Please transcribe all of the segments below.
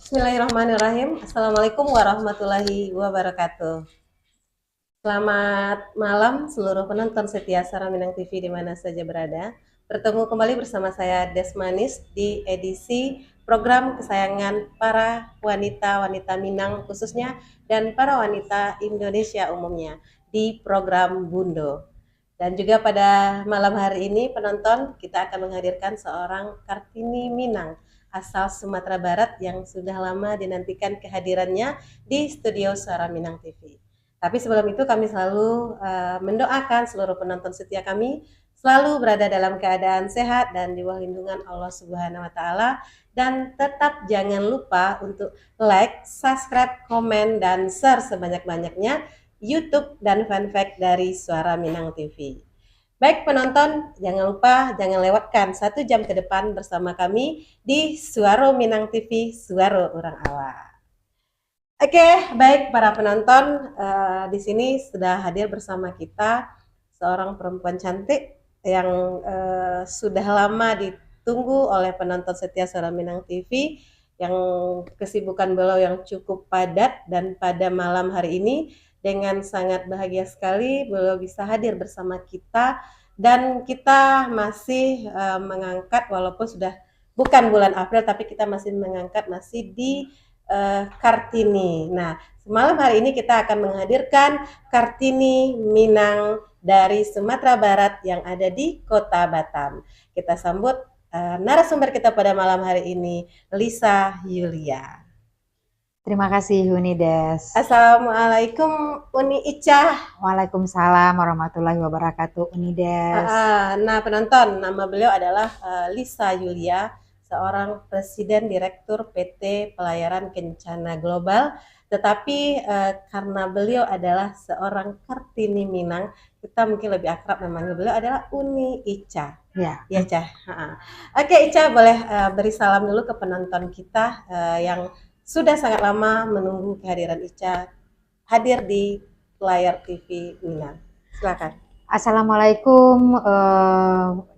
Bismillahirrahmanirrahim. Assalamualaikum warahmatullahi wabarakatuh. Selamat malam seluruh penonton setia Suara Minang TV di mana saja berada. Bertemu kembali bersama saya Desmanis di edisi program kesayangan para wanita-wanita Minang khususnya dan para wanita Indonesia umumnya di program Bundo. Dan juga pada malam hari ini penonton kita akan menghadirkan seorang Kartini Minang asal Sumatera Barat yang sudah lama dinantikan kehadirannya di studio Suara Minang TV. Tapi sebelum itu kami selalu mendoakan seluruh penonton setia kami selalu berada dalam keadaan sehat dan di bawah lindungan Allah Subhanahu wa taala, dan tetap jangan lupa untuk like, subscribe, komen dan share sebanyak-banyaknya YouTube dan fanpage dari Suara Minang TV. Baik penonton, jangan lupa jangan lewatkan 1 jam ke depan bersama kami di Suara Minang TV, Suara Orang Awak. Oke, baik para penonton, di sini sudah hadir bersama kita seorang perempuan cantik yang sudah lama ditunggu oleh penonton setia Suara Minang TV, yang kesibukan beliau yang cukup padat, dan pada malam hari ini dengan sangat bahagia sekali beliau bisa hadir bersama kita, dan kita masih mengangkat walaupun sudah bukan bulan April tapi kita masih mengangkat masih di Kartini. Nah, malam hari ini kita akan menghadirkan Kartini Minang dari Sumatera Barat yang ada di Kota Batam. Kita sambut narasumber kita pada malam hari ini, Lisa Yulia. Terima kasih Unides. Assalamualaikum Uni Ica. Waalaikumsalam warahmatullahi wabarakatuh Unides. Nah penonton, nama beliau adalah Lisa Yulia, seorang Presiden Direktur PT Pelayaran Kencana Global. Tetapi karena beliau adalah seorang Kartini Minang, kita mungkin lebih akrab namanya beliau adalah Uni Ica. Ya, Ica. Oke Ica, boleh beri salam dulu ke penonton kita yang sudah sangat lama menunggu kehadiran Ica hadir di layar TV Minang. Silakan. Assalamualaikum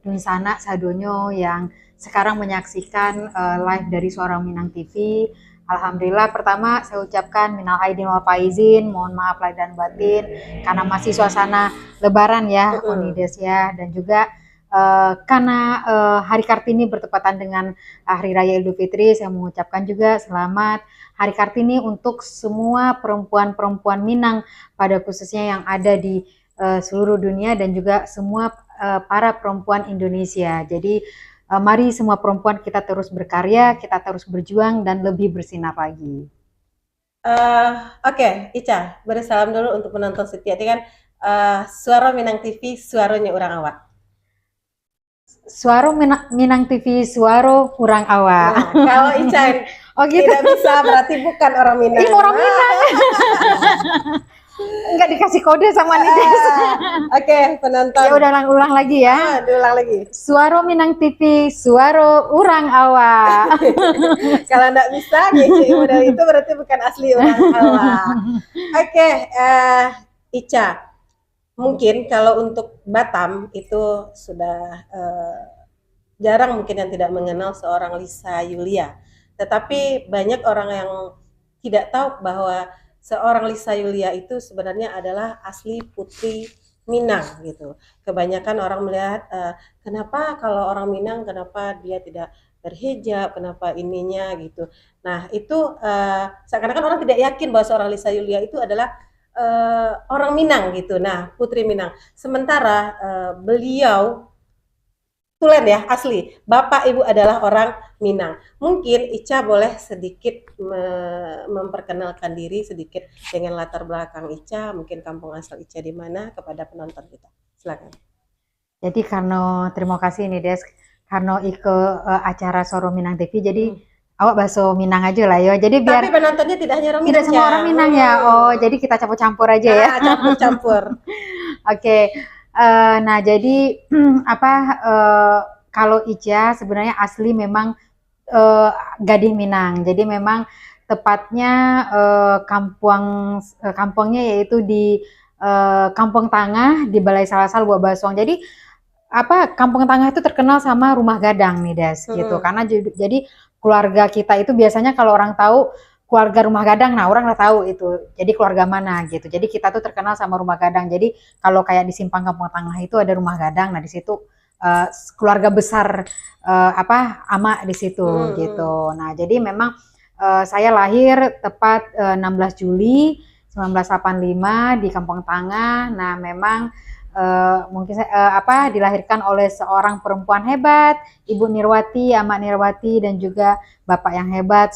Dunsana Sadonyo yang sekarang menyaksikan live dari Suara Minang TV. Alhamdulillah, pertama saya ucapkan minal aidin wal faizin, mohon maaf lahir dan batin karena masih suasana lebaran ya Unides ya, dan juga karena Hari Kartini bertepatan dengan Hari Raya Idul Fitri, saya mengucapkan juga selamat Hari Kartini untuk semua perempuan-perempuan Minang, pada khususnya yang ada di seluruh dunia dan juga semua para perempuan Indonesia. Jadi mari semua perempuan kita terus berkarya, kita terus berjuang dan lebih bersinar lagi. Oke, Ica, beri salam dulu untuk penonton setia. Ini kan Suara Minang TV, suaranya orang awak. Suara Minang TV, suara orang awak. Nah, kalau Ica gitu. tidak bisa berarti bukan orang Minang. Ini orang Minang. Enggak dikasih kode sama Nides. Oke, penonton. Ya udah ulang lagi ya. Diulang lagi. Suara Minang TV, suara orang awak. Kalau enggak bisa ngisi model itu berarti bukan asli orang awak. Oke, Ica. Mungkin kalau untuk Batam itu sudah jarang mungkin yang tidak mengenal seorang Lisa Yulia. Tetapi banyak orang yang tidak tahu bahwa seorang Lisa Yulia itu sebenarnya adalah asli putri Minang gitu. Kebanyakan orang melihat kenapa kalau orang Minang kenapa dia tidak berhijab, kenapa ininya gitu. Nah itu seakan-akan orang tidak yakin bahwa seorang Lisa Yulia itu adalah orang Minang gitu. Nah putri Minang. Sementara beliau tulen ya, asli. Bapak ibu adalah orang Minang. Mungkin Ica boleh sedikit memperkenalkan diri sedikit dengan latar belakang Ica, mungkin kampung asal Ica di mana kepada penonton kita. Silakan. Jadi karena terima kasih nih Des, karena ikut acara Suara Minang TV, jadi awak bahasa Minang aja lah ya. Jadi biar tapi penontonnya tidak hanya orang Minang. Tidak semua orang Minang ya. Oh, jadi kita campur-campur aja ya. Campur-campur. Oke. Nah jadi kalau Ica sebenarnya asli memang Gading Minang. Jadi memang tepatnya kampungnya yaitu di Kampung Tangah di Balai Salasal Buah Basong. Jadi Kampung Tangah itu terkenal sama rumah gadang nih Des gitu. Karena jadi keluarga kita itu biasanya kalau orang tahu keluarga rumah gadang, nah orang udah tahu itu. Jadi keluarga mana gitu. Jadi kita tuh terkenal sama rumah gadang. Jadi kalau kayak di Simpang Kampung Tengah itu ada rumah gadang. Nah di situ uh, keluarga besar ama di situ gitu. Nah jadi memang saya lahir tepat 16 Juli 1985 di Kampung Tangah. Nah memang mungkin dilahirkan oleh seorang perempuan hebat, Ibu Nirwati, Ama Nirwati, dan juga bapak yang hebat,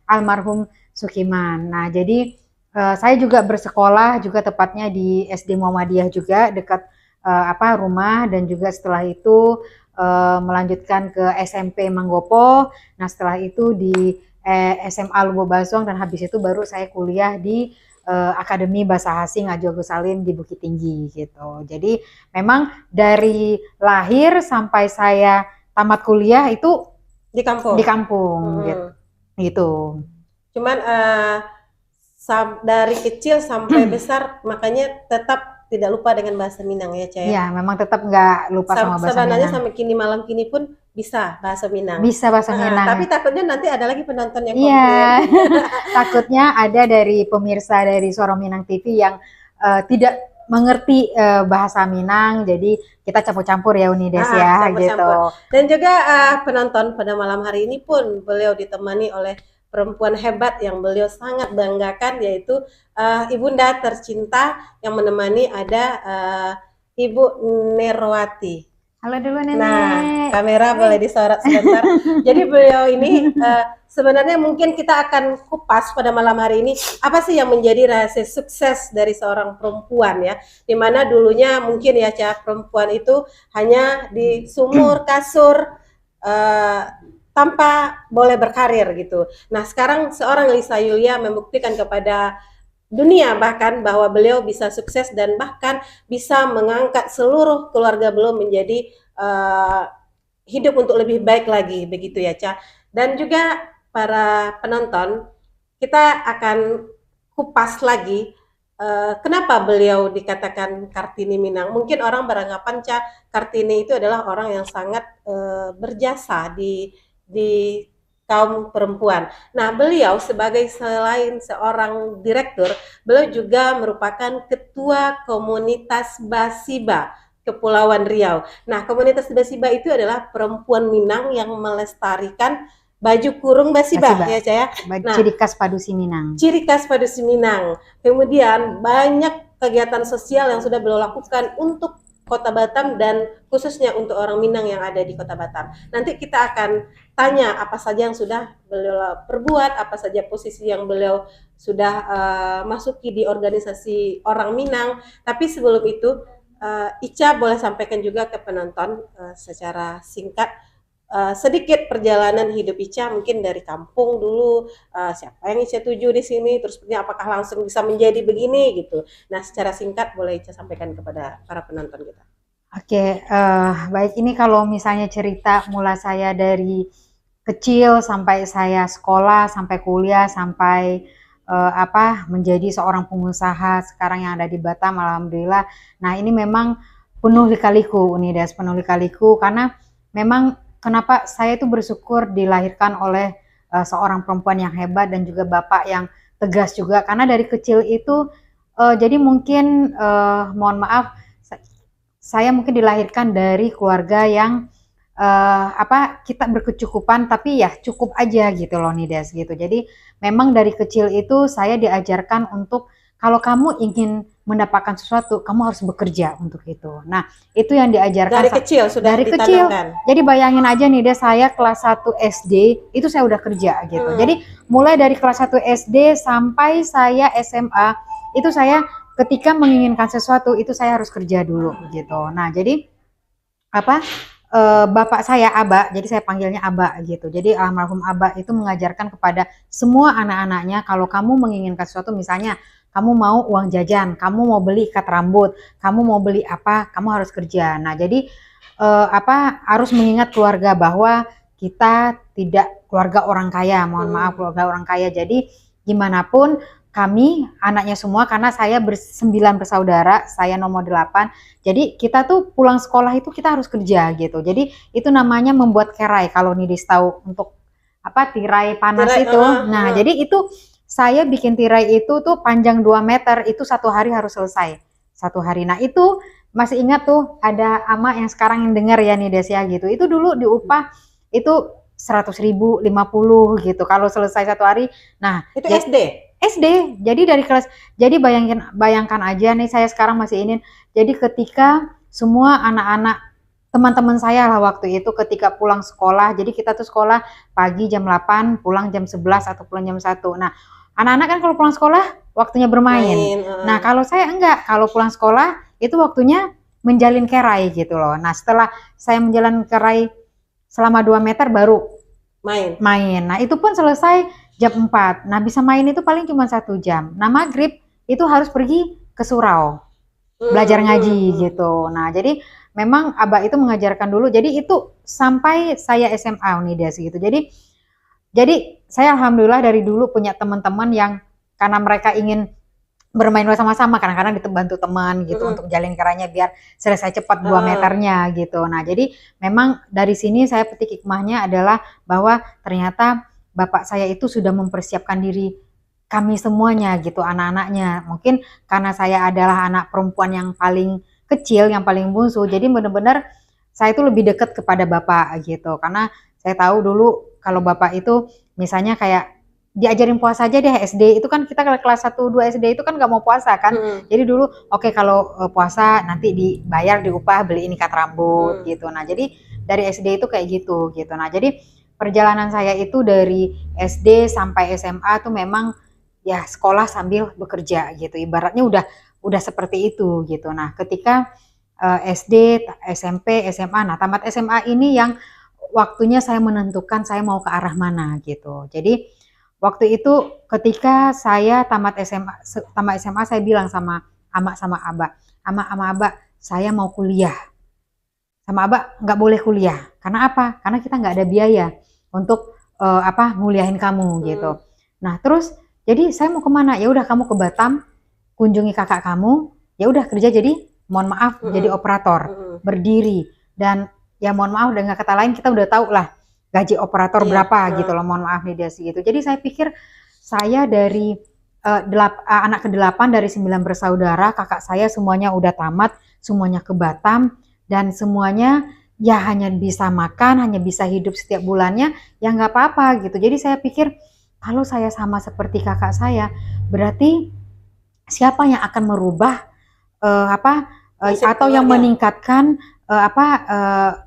almarhum Sukiman. Nah, jadi saya juga bersekolah juga tepatnya di SD Muhammadiyah juga dekat rumah, dan juga setelah itu melanjutkan ke SMP Manggopo. Nah, setelah itu di SMA Lubo Basong, dan habis itu baru saya kuliah di Akademi Bahasa Asing Ajo Agus Salim di Bukit Tinggi gitu. Jadi memang dari lahir sampai saya tamat kuliah itu di kampung. Di kampung gitu. Cuman dari kecil sampai besar makanya tetap tidak lupa dengan bahasa Minang ya, Caya? Iya, memang tetap nggak lupa sama bahasa sebenarnya Minang. Sampai malam kini pun bisa bahasa Minang. Bisa bahasa Minang. Tapi takutnya nanti ada lagi penonton yang komplain. Iya, takutnya ada dari pemirsa dari Suara Minang TV yang tidak mengerti bahasa Minang, jadi kita campur-campur ya Unides ya gitu. Dan juga penonton pada malam hari ini pun beliau ditemani oleh perempuan hebat yang beliau sangat banggakan, yaitu ibunda tercinta yang menemani ada Ibu Nirwati. Halo dulu Nenek. Nah, kamera boleh disorot sebentar. Jadi beliau ini sebenarnya mungkin kita akan kupas pada malam hari ini apa sih yang menjadi rahasia sukses dari seorang perempuan ya. Dimana dulunya mungkin ya perempuan itu hanya di sumur kasur tanpa boleh berkarir gitu. Nah, sekarang seorang Lisa Yulia membuktikan kepada dunia bahkan bahwa beliau bisa sukses dan bahkan bisa mengangkat seluruh keluarga beliau menjadi hidup untuk lebih baik lagi, begitu ya, Ca. Dan juga para penonton, kita akan kupas lagi kenapa beliau dikatakan Kartini Minang. Mungkin orang beranggapan, Ca, Kartini itu adalah orang yang sangat berjasa di kaum perempuan. Nah, beliau sebagai selain seorang direktur, beliau juga merupakan ketua komunitas Basiba Kepulauan Riau. Nah, komunitas Basiba itu adalah perempuan Minang yang melestarikan baju kurung Basiba. Ya, Caya. Nah, ciri khas Padusi Minang. Ciri khas Padusi Minang. Kemudian banyak kegiatan sosial yang sudah beliau lakukan untuk Kota Batam dan khususnya untuk orang Minang yang ada di Kota Batam. Nanti kita akan tanya apa saja yang sudah beliau perbuat, apa saja posisi yang beliau sudah masuki di organisasi orang Minang. Tapi sebelum itu, Ica boleh sampaikan juga ke penonton secara singkat sedikit perjalanan hidup Ica, mungkin dari kampung dulu, siapa yang Ica tuju di sini, terus apakah langsung bisa menjadi begini gitu. Nah, secara singkat boleh Ica sampaikan kepada para penonton kita. Oke, baik, ini kalau misalnya cerita mulai saya dari kecil sampai saya sekolah, sampai kuliah, sampai menjadi seorang pengusaha sekarang yang ada di Batam, alhamdulillah. Nah, ini memang penuh lika-liku, Unides, penuh lika-liku, karena memang kenapa saya itu bersyukur dilahirkan oleh seorang perempuan yang hebat dan juga bapak yang tegas juga, karena dari kecil itu jadi mungkin mohon maaf, saya mungkin dilahirkan dari keluarga yang kita berkecukupan, tapi ya cukup aja gitu loh Nides gitu. Jadi memang dari kecil itu saya diajarkan untuk kalau kamu ingin mendapatkan sesuatu, kamu harus bekerja untuk itu. Nah, itu yang diajarkan dari kecil sudah dari kecil. Jadi bayangin aja nih deh, saya kelas 1 SD itu saya udah kerja gitu. Jadi mulai dari kelas 1 SD sampai saya SMA itu saya ketika menginginkan sesuatu itu saya harus kerja dulu gitu. Nah, jadi bapak saya Aba, jadi saya panggilnya Aba gitu. Jadi almarhum Aba itu mengajarkan kepada semua anak-anaknya, kalau kamu menginginkan sesuatu, misalnya kamu mau uang jajan, kamu mau beli ikat rambut, kamu mau beli apa, kamu harus kerja. Nah, jadi harus mengingat keluarga bahwa kita tidak keluarga orang kaya, mohon maaf, keluarga orang kaya. Jadi gimana pun kami anaknya semua, karena saya bersembilan bersaudara, saya nomor 8. Jadi kita tuh pulang sekolah itu kita harus kerja gitu. Jadi itu namanya membuat kerai, kalau Nidis tahu, untuk apa, tirai panas Tirai, itu. Nah, jadi itu saya bikin tirai itu tuh panjang 2 meter, itu 1 hari harus selesai. 1 hari. Nah, itu masih ingat tuh, ada ama yang sekarang yang dengar ya nih Desia gitu. Itu dulu diupah itu 100.000, 50 gitu. Kalau selesai 1 hari. Nah, itu SD. SD, jadi dari kelas, jadi bayangkan aja nih, saya sekarang masih ini, jadi ketika semua anak-anak teman-teman saya lah waktu itu ketika pulang sekolah, jadi kita tuh sekolah pagi jam 8, pulang jam 11 atau pulang jam 1. Nah, anak-anak kan kalau pulang sekolah waktunya bermain. Nah, kalau saya enggak, kalau pulang sekolah itu waktunya menjalin kerai gitu loh. Nah, setelah saya menjalin kerai selama 2 meter baru main. Nah, itu pun selesai jam 4. Nah, bisa main itu paling cuma 1 jam. Nah, maghrib itu harus pergi ke surau, belajar ngaji gitu. Nah, jadi memang Abah itu mengajarkan dulu. Jadi itu sampai saya SMA Unidas gitu. Jadi saya alhamdulillah dari dulu punya teman-teman yang karena mereka ingin bermain bersama-sama, kadang-kadang dibantu teman gitu untuk jalin keranya biar selesai cepat 2 meternya gitu. Nah, jadi memang dari sini saya petik hikmahnya adalah bahwa ternyata bapak saya itu sudah mempersiapkan diri kami semuanya gitu, anak-anaknya. Mungkin karena saya adalah anak perempuan yang paling kecil, yang paling bungsu, jadi benar-benar saya itu lebih dekat kepada bapak gitu. Karena saya tahu dulu kalau bapak itu misalnya kayak diajarin puasa aja deh SD, itu kan kita kelas 1, 2 SD itu kan nggak mau puasa kan. Jadi dulu oke, kalau puasa nanti dibayar, diupah, beli ini ikat rambut gitu. Nah, jadi dari SD itu kayak gitu. Nah, jadi perjalanan saya itu dari SD sampai SMA tuh memang ya sekolah sambil bekerja gitu. Ibaratnya udah seperti itu gitu. Nah, ketika SD, SMP, SMA, nah tamat SMA ini yang waktunya saya menentukan saya mau ke arah mana gitu. Jadi waktu itu ketika saya tamat SMA saya bilang sama Ama sama Aba, Ama, saya mau kuliah. Sama Aba nggak boleh kuliah. Karena apa? Karena kita nggak ada biaya untuk nguliahin kamu gitu. Nah, terus jadi saya mau kemana? Ya udah, kamu ke Batam, kunjungi kakak kamu. Ya udah, kerja jadi, mohon maaf, jadi operator berdiri. Dan ya mohon maaf, dengan kata lain kita udah tahu lah gaji operator berapa gitu loh, mohon maaf nih Desi gitu. Jadi saya pikir saya dari anak ke-8 dari 9 bersaudara, kakak saya semuanya udah tamat, semuanya ke Batam, dan semuanya ya hanya bisa makan, hanya bisa hidup setiap bulannya, ya nggak apa-apa gitu. Jadi saya pikir kalau saya sama seperti kakak saya, berarti siapa yang akan merubah atau yang meningkatkan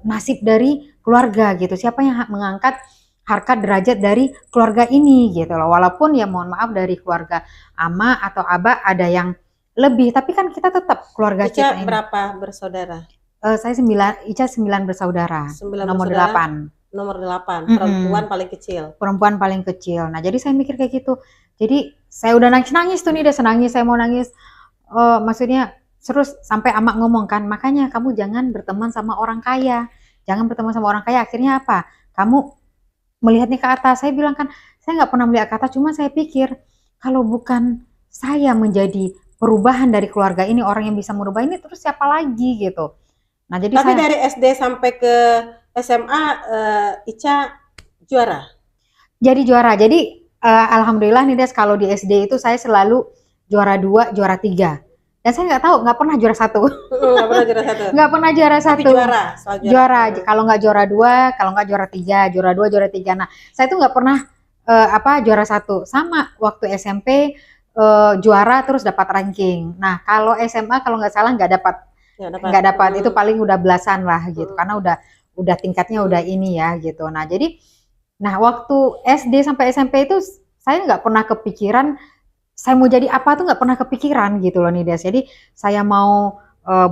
nasib dari keluarga gitu. Siapa yang mengangkat harkat derajat dari keluarga ini gitu loh. Walaupun ya mohon maaf dari keluarga Ama atau Aba ada yang lebih, tapi kan kita tetap keluarga kita ini. Berapa bersaudara? Saya 9, Ica 9 bersaudara. 9 nomor bersaudara, 8. Nomor 8, perempuan paling kecil. Perempuan paling kecil. Nah, jadi saya mikir kayak gitu. Jadi saya udah nangis tuh nih, udah senangis, saya mau nangis. Maksudnya terus sampai Ama ngomong kan, makanya kamu jangan berteman sama orang kaya. Jangan berteman sama orang kaya. Akhirnya apa? Kamu melihatnya ke atas. Saya bilang kan, saya nggak pernah melihat ke atas. Cuma saya pikir, kalau bukan saya menjadi perubahan dari keluarga ini, orang yang bisa merubah ini, terus siapa lagi gitu. Nah, jadi tapi dari SD sampai ke SMA, Ica juara? Jadi juara. Jadi alhamdulillah nih Des, kalau di SD itu saya selalu juara 2, juara 3. Dan saya nggak tahu, nggak pernah juara 1. Nggak pernah juara 1? Nggak pernah juara 1. Tapi juara. Kalau nggak juara 2, kalau nggak juara 3, juara 2, juara 3. Nah, saya tuh nggak pernah juara 1. Sama waktu SMP juara terus dapat ranking. Nah, kalau SMA kalau nggak salah nggak dapat. Itu paling udah belasan lah gitu. Karena udah tingkatnya udah ini ya gitu. Nah, jadi waktu SD sampai SMP itu saya nggak pernah kepikiran saya mau jadi apa, tuh nggak pernah kepikiran gitu loh nih Des. Jadi saya mau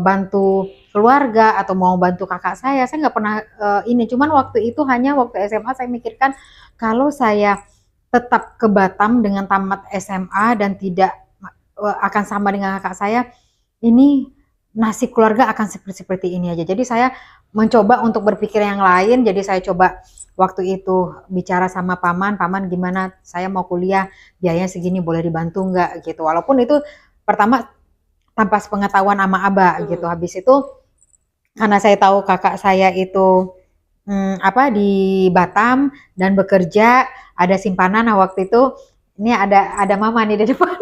bantu keluarga atau mau bantu kakak saya nggak pernah ini. Cuman waktu itu hanya waktu SMA saya mikirkan kalau saya tetap ke Batam dengan tamat SMA dan tidak akan sama dengan kakak saya, ini nasib keluarga akan seperti ini aja. Jadi saya mencoba untuk berpikir yang lain. Jadi saya coba waktu itu bicara sama paman gimana saya mau kuliah, biayanya segini boleh dibantu nggak gitu. Walaupun itu pertama tanpa sepengetahuan ama aba gitu. Habis itu karena saya tahu kakak saya itu di Batam dan bekerja, ada simpanan. Nah waktu itu ini ada mama nih di depan.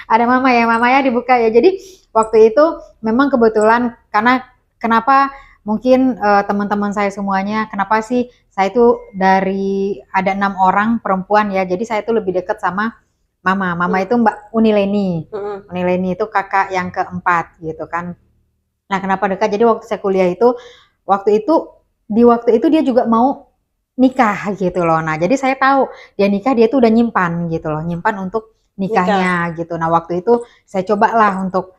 Ada mamanya dibuka ya. Jadi waktu itu memang kebetulan karena kenapa mungkin teman-teman saya semuanya, kenapa sih saya itu dari ada 6 orang perempuan ya. Jadi saya itu lebih dekat sama mama itu Mbak Unileni. Unileni itu kakak yang keempat gitu kan. Nah kenapa dekat? Jadi waktu saya kuliah itu di waktu itu dia juga mau nikah gitu loh. Nah jadi saya tahu dia nikah, dia tuh udah nyimpan gitu loh, nyimpan untuk nikahnya gitu. Nah waktu itu saya cobalah untuk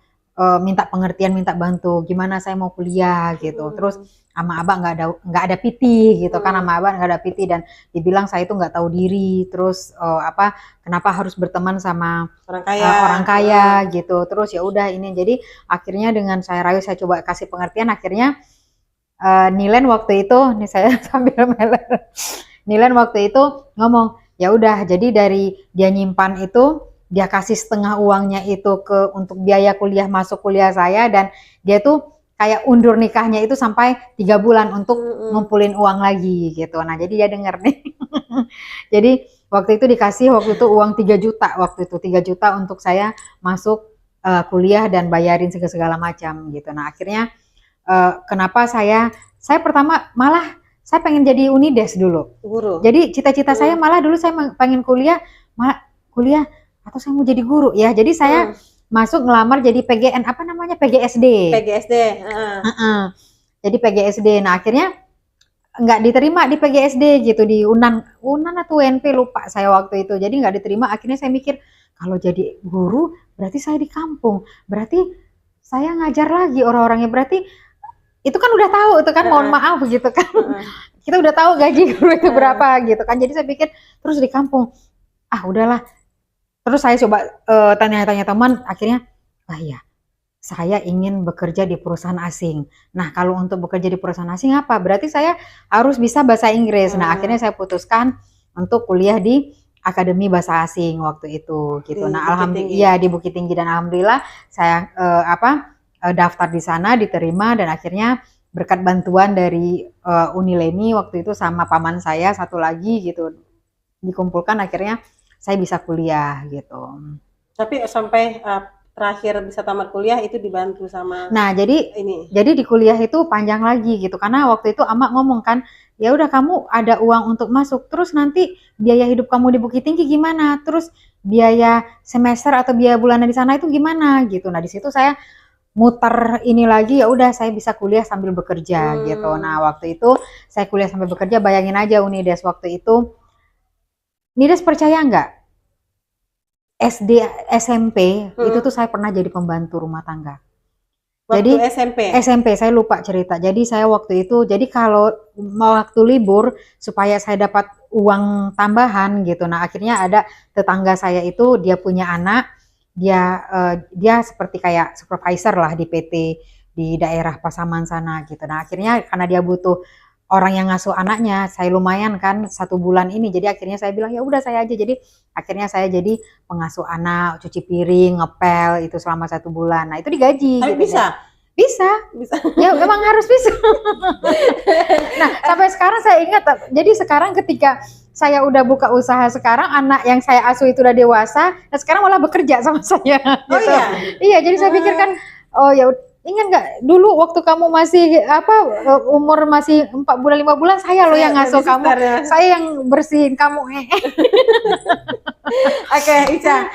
minta pengertian, minta bantu gimana saya mau kuliah gitu. Terus sama abah nggak ada piti gitu kan, sama abah nggak ada piti dan dibilang saya itu nggak tahu diri. Terus kenapa harus berteman sama orang kaya gitu. Terus ya udah ini, jadi akhirnya dengan saya rayu, saya coba kasih pengertian, akhirnya Nilen waktu itu, nih saya sambil meler. Nilen waktu itu ngomong, ya udah, jadi dari dia nyimpan itu, dia kasih setengah uangnya itu untuk biaya kuliah, masuk kuliah saya, dan dia tuh kayak undur nikahnya itu sampai 3 bulan untuk ngumpulin uang lagi gitu. Nah jadi dia denger nih. Jadi waktu itu dikasih uang 3 juta, waktu itu 3 juta untuk saya masuk kuliah dan bayarin segala macam gitu. Nah akhirnya kenapa saya pertama malah saya pengen jadi Unides dulu. Guru. Jadi cita-cita saya malah dulu saya pengen kuliah atau saya mau jadi guru ya. Jadi saya masuk ngelamar jadi PGN, apa namanya, PGSD. Jadi PGSD. Nah akhirnya nggak diterima di PGSD gitu, di Unan atau UNP lupa saya waktu itu. Jadi nggak diterima. Akhirnya saya mikir kalau jadi guru berarti saya di kampung, berarti saya ngajar lagi orang-orangnya, berarti itu kan udah tahu itu kan, mohon maaf gitu kan. Kita udah tahu gaji guru itu berapa gitu kan. Jadi saya pikir terus di kampung, udahlah. Terus saya coba tanya-tanya teman, akhirnya iya, saya ingin bekerja di perusahaan asing. Nah kalau untuk bekerja di perusahaan asing apa? Berarti saya harus bisa bahasa Inggris. Nah akhirnya saya putuskan untuk kuliah di Akademi Bahasa Asing waktu itu gitu. Nah alhamdulillah di Bukit Tinggi, dan alhamdulillah saya daftar di sana, diterima, dan akhirnya berkat bantuan dari Unileni waktu itu sama paman saya satu lagi gitu, dikumpulkan akhirnya saya bisa kuliah gitu. Tapi sampai terakhir bisa tamat kuliah itu dibantu sama. Nah jadi di kuliah itu panjang lagi gitu, karena waktu itu Ama ngomong kan, ya udah kamu ada uang untuk masuk, terus nanti biaya hidup kamu di Bukit Tinggi gimana, terus biaya semester atau biaya bulanan di sana itu gimana gitu. Nah di situ saya muter ini lagi, ya udah saya bisa kuliah sambil bekerja gitu. Nah waktu itu saya kuliah sambil bekerja, bayangin aja Unides waktu itu. Nides percaya nggak? SD SMP itu tuh saya pernah jadi pembantu rumah tangga. Waktu jadi SMP saya lupa cerita. Jadi saya waktu itu, jadi kalau waktu libur supaya saya dapat uang tambahan gitu. Nah akhirnya ada tetangga saya itu, dia punya anak, dia seperti kayak supervisor lah di PT di daerah Pasaman sana gitu. Nah akhirnya karena dia butuh orang yang ngasuh anaknya, saya lumayan kan 1 bulan ini, jadi akhirnya saya bilang ya udah saya aja. Jadi akhirnya saya jadi pengasuh anak, cuci piring, ngepel itu selama 1 bulan. Nah itu digaji. Tapi gitu, bisa. Ya memang harus bisa. Nah sampai sekarang saya ingat, jadi sekarang ketika saya udah buka usaha, sekarang anak yang saya asuh itu udah dewasa, dan sekarang malah bekerja sama saya. Oh gitu. iya? Iya, jadi saya pikirkan, oh ya ingat nggak dulu waktu kamu masih umur masih 4 bulan 5 bulan, saya loh yang ngasuh kamu, saya yang bersihin kamu. Oke, Ica,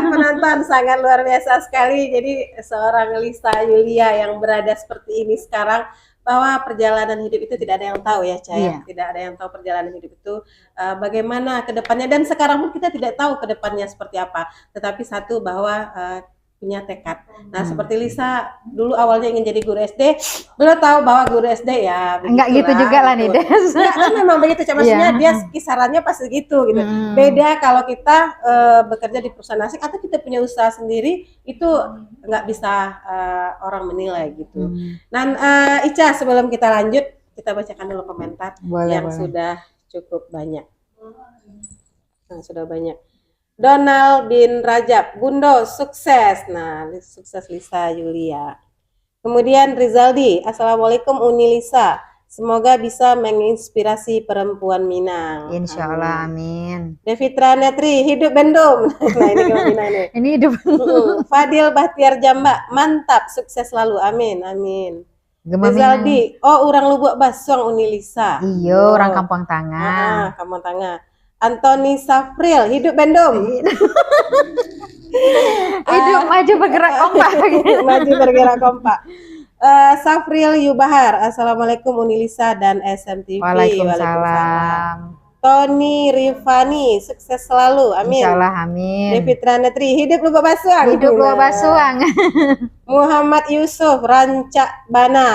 penonton sangat luar biasa sekali. Jadi seorang Lisa Yulia yang berada seperti ini sekarang, bahwa perjalanan hidup itu tidak ada yang tahu ya, Caya. Tidak ada yang tahu perjalanan hidup itu bagaimana ke depannya, dan sekarang pun kita tidak tahu ke depannya seperti apa. Tetapi satu, bahwa punya tekad. Nah, seperti Lisa dulu awalnya ingin jadi guru SD, belum tahu bahwa guru SD ya Enggak gitu juga lah nih, Des. Enggak, kan memang begitu, maksudnya dia kisarannya pasti gitu. Beda kalau kita bekerja di perusahaan asing atau kita punya usaha sendiri, itu nggak bisa orang menilai gitu. Dan Ica, sebelum kita lanjut, kita bacakan dulu komentar yang sudah cukup banyak. Nah, sudah banyak. Donald bin Rajab, Bundo sukses. Nah, sukses Lisa Yulia. Kemudian Rizaldi, Assalamualaikum Uni Lisa. Semoga bisa menginspirasi perempuan Minang. Insya Allah, amin. Devitra Netri, hidup Bendum. Nah, ini kalau Minang nih. Ini hidup. Fadil Bahtiar Jamba, mantap, sukses selalu. Amin, amin. Rizaldi, oh orang Lubuk Basuang Uni Lisa. Iya, orang Kampung Tangah. Kampung Tangah. Antoni Safril, hidup Bendum. Hidup maju bergerak kompak. Maju bergerak kompak. Safril Yubahar, Assalamualaikum Unilisa dan SMTV. Waalaikumsalam. Tony Rifani, sukses selalu, amin. Insyaallah, amin. Devitra Netri, hidup Lubuk Basuang. Hidup Lubuk Basuang. Muhammad Yusuf, Rancak Bana.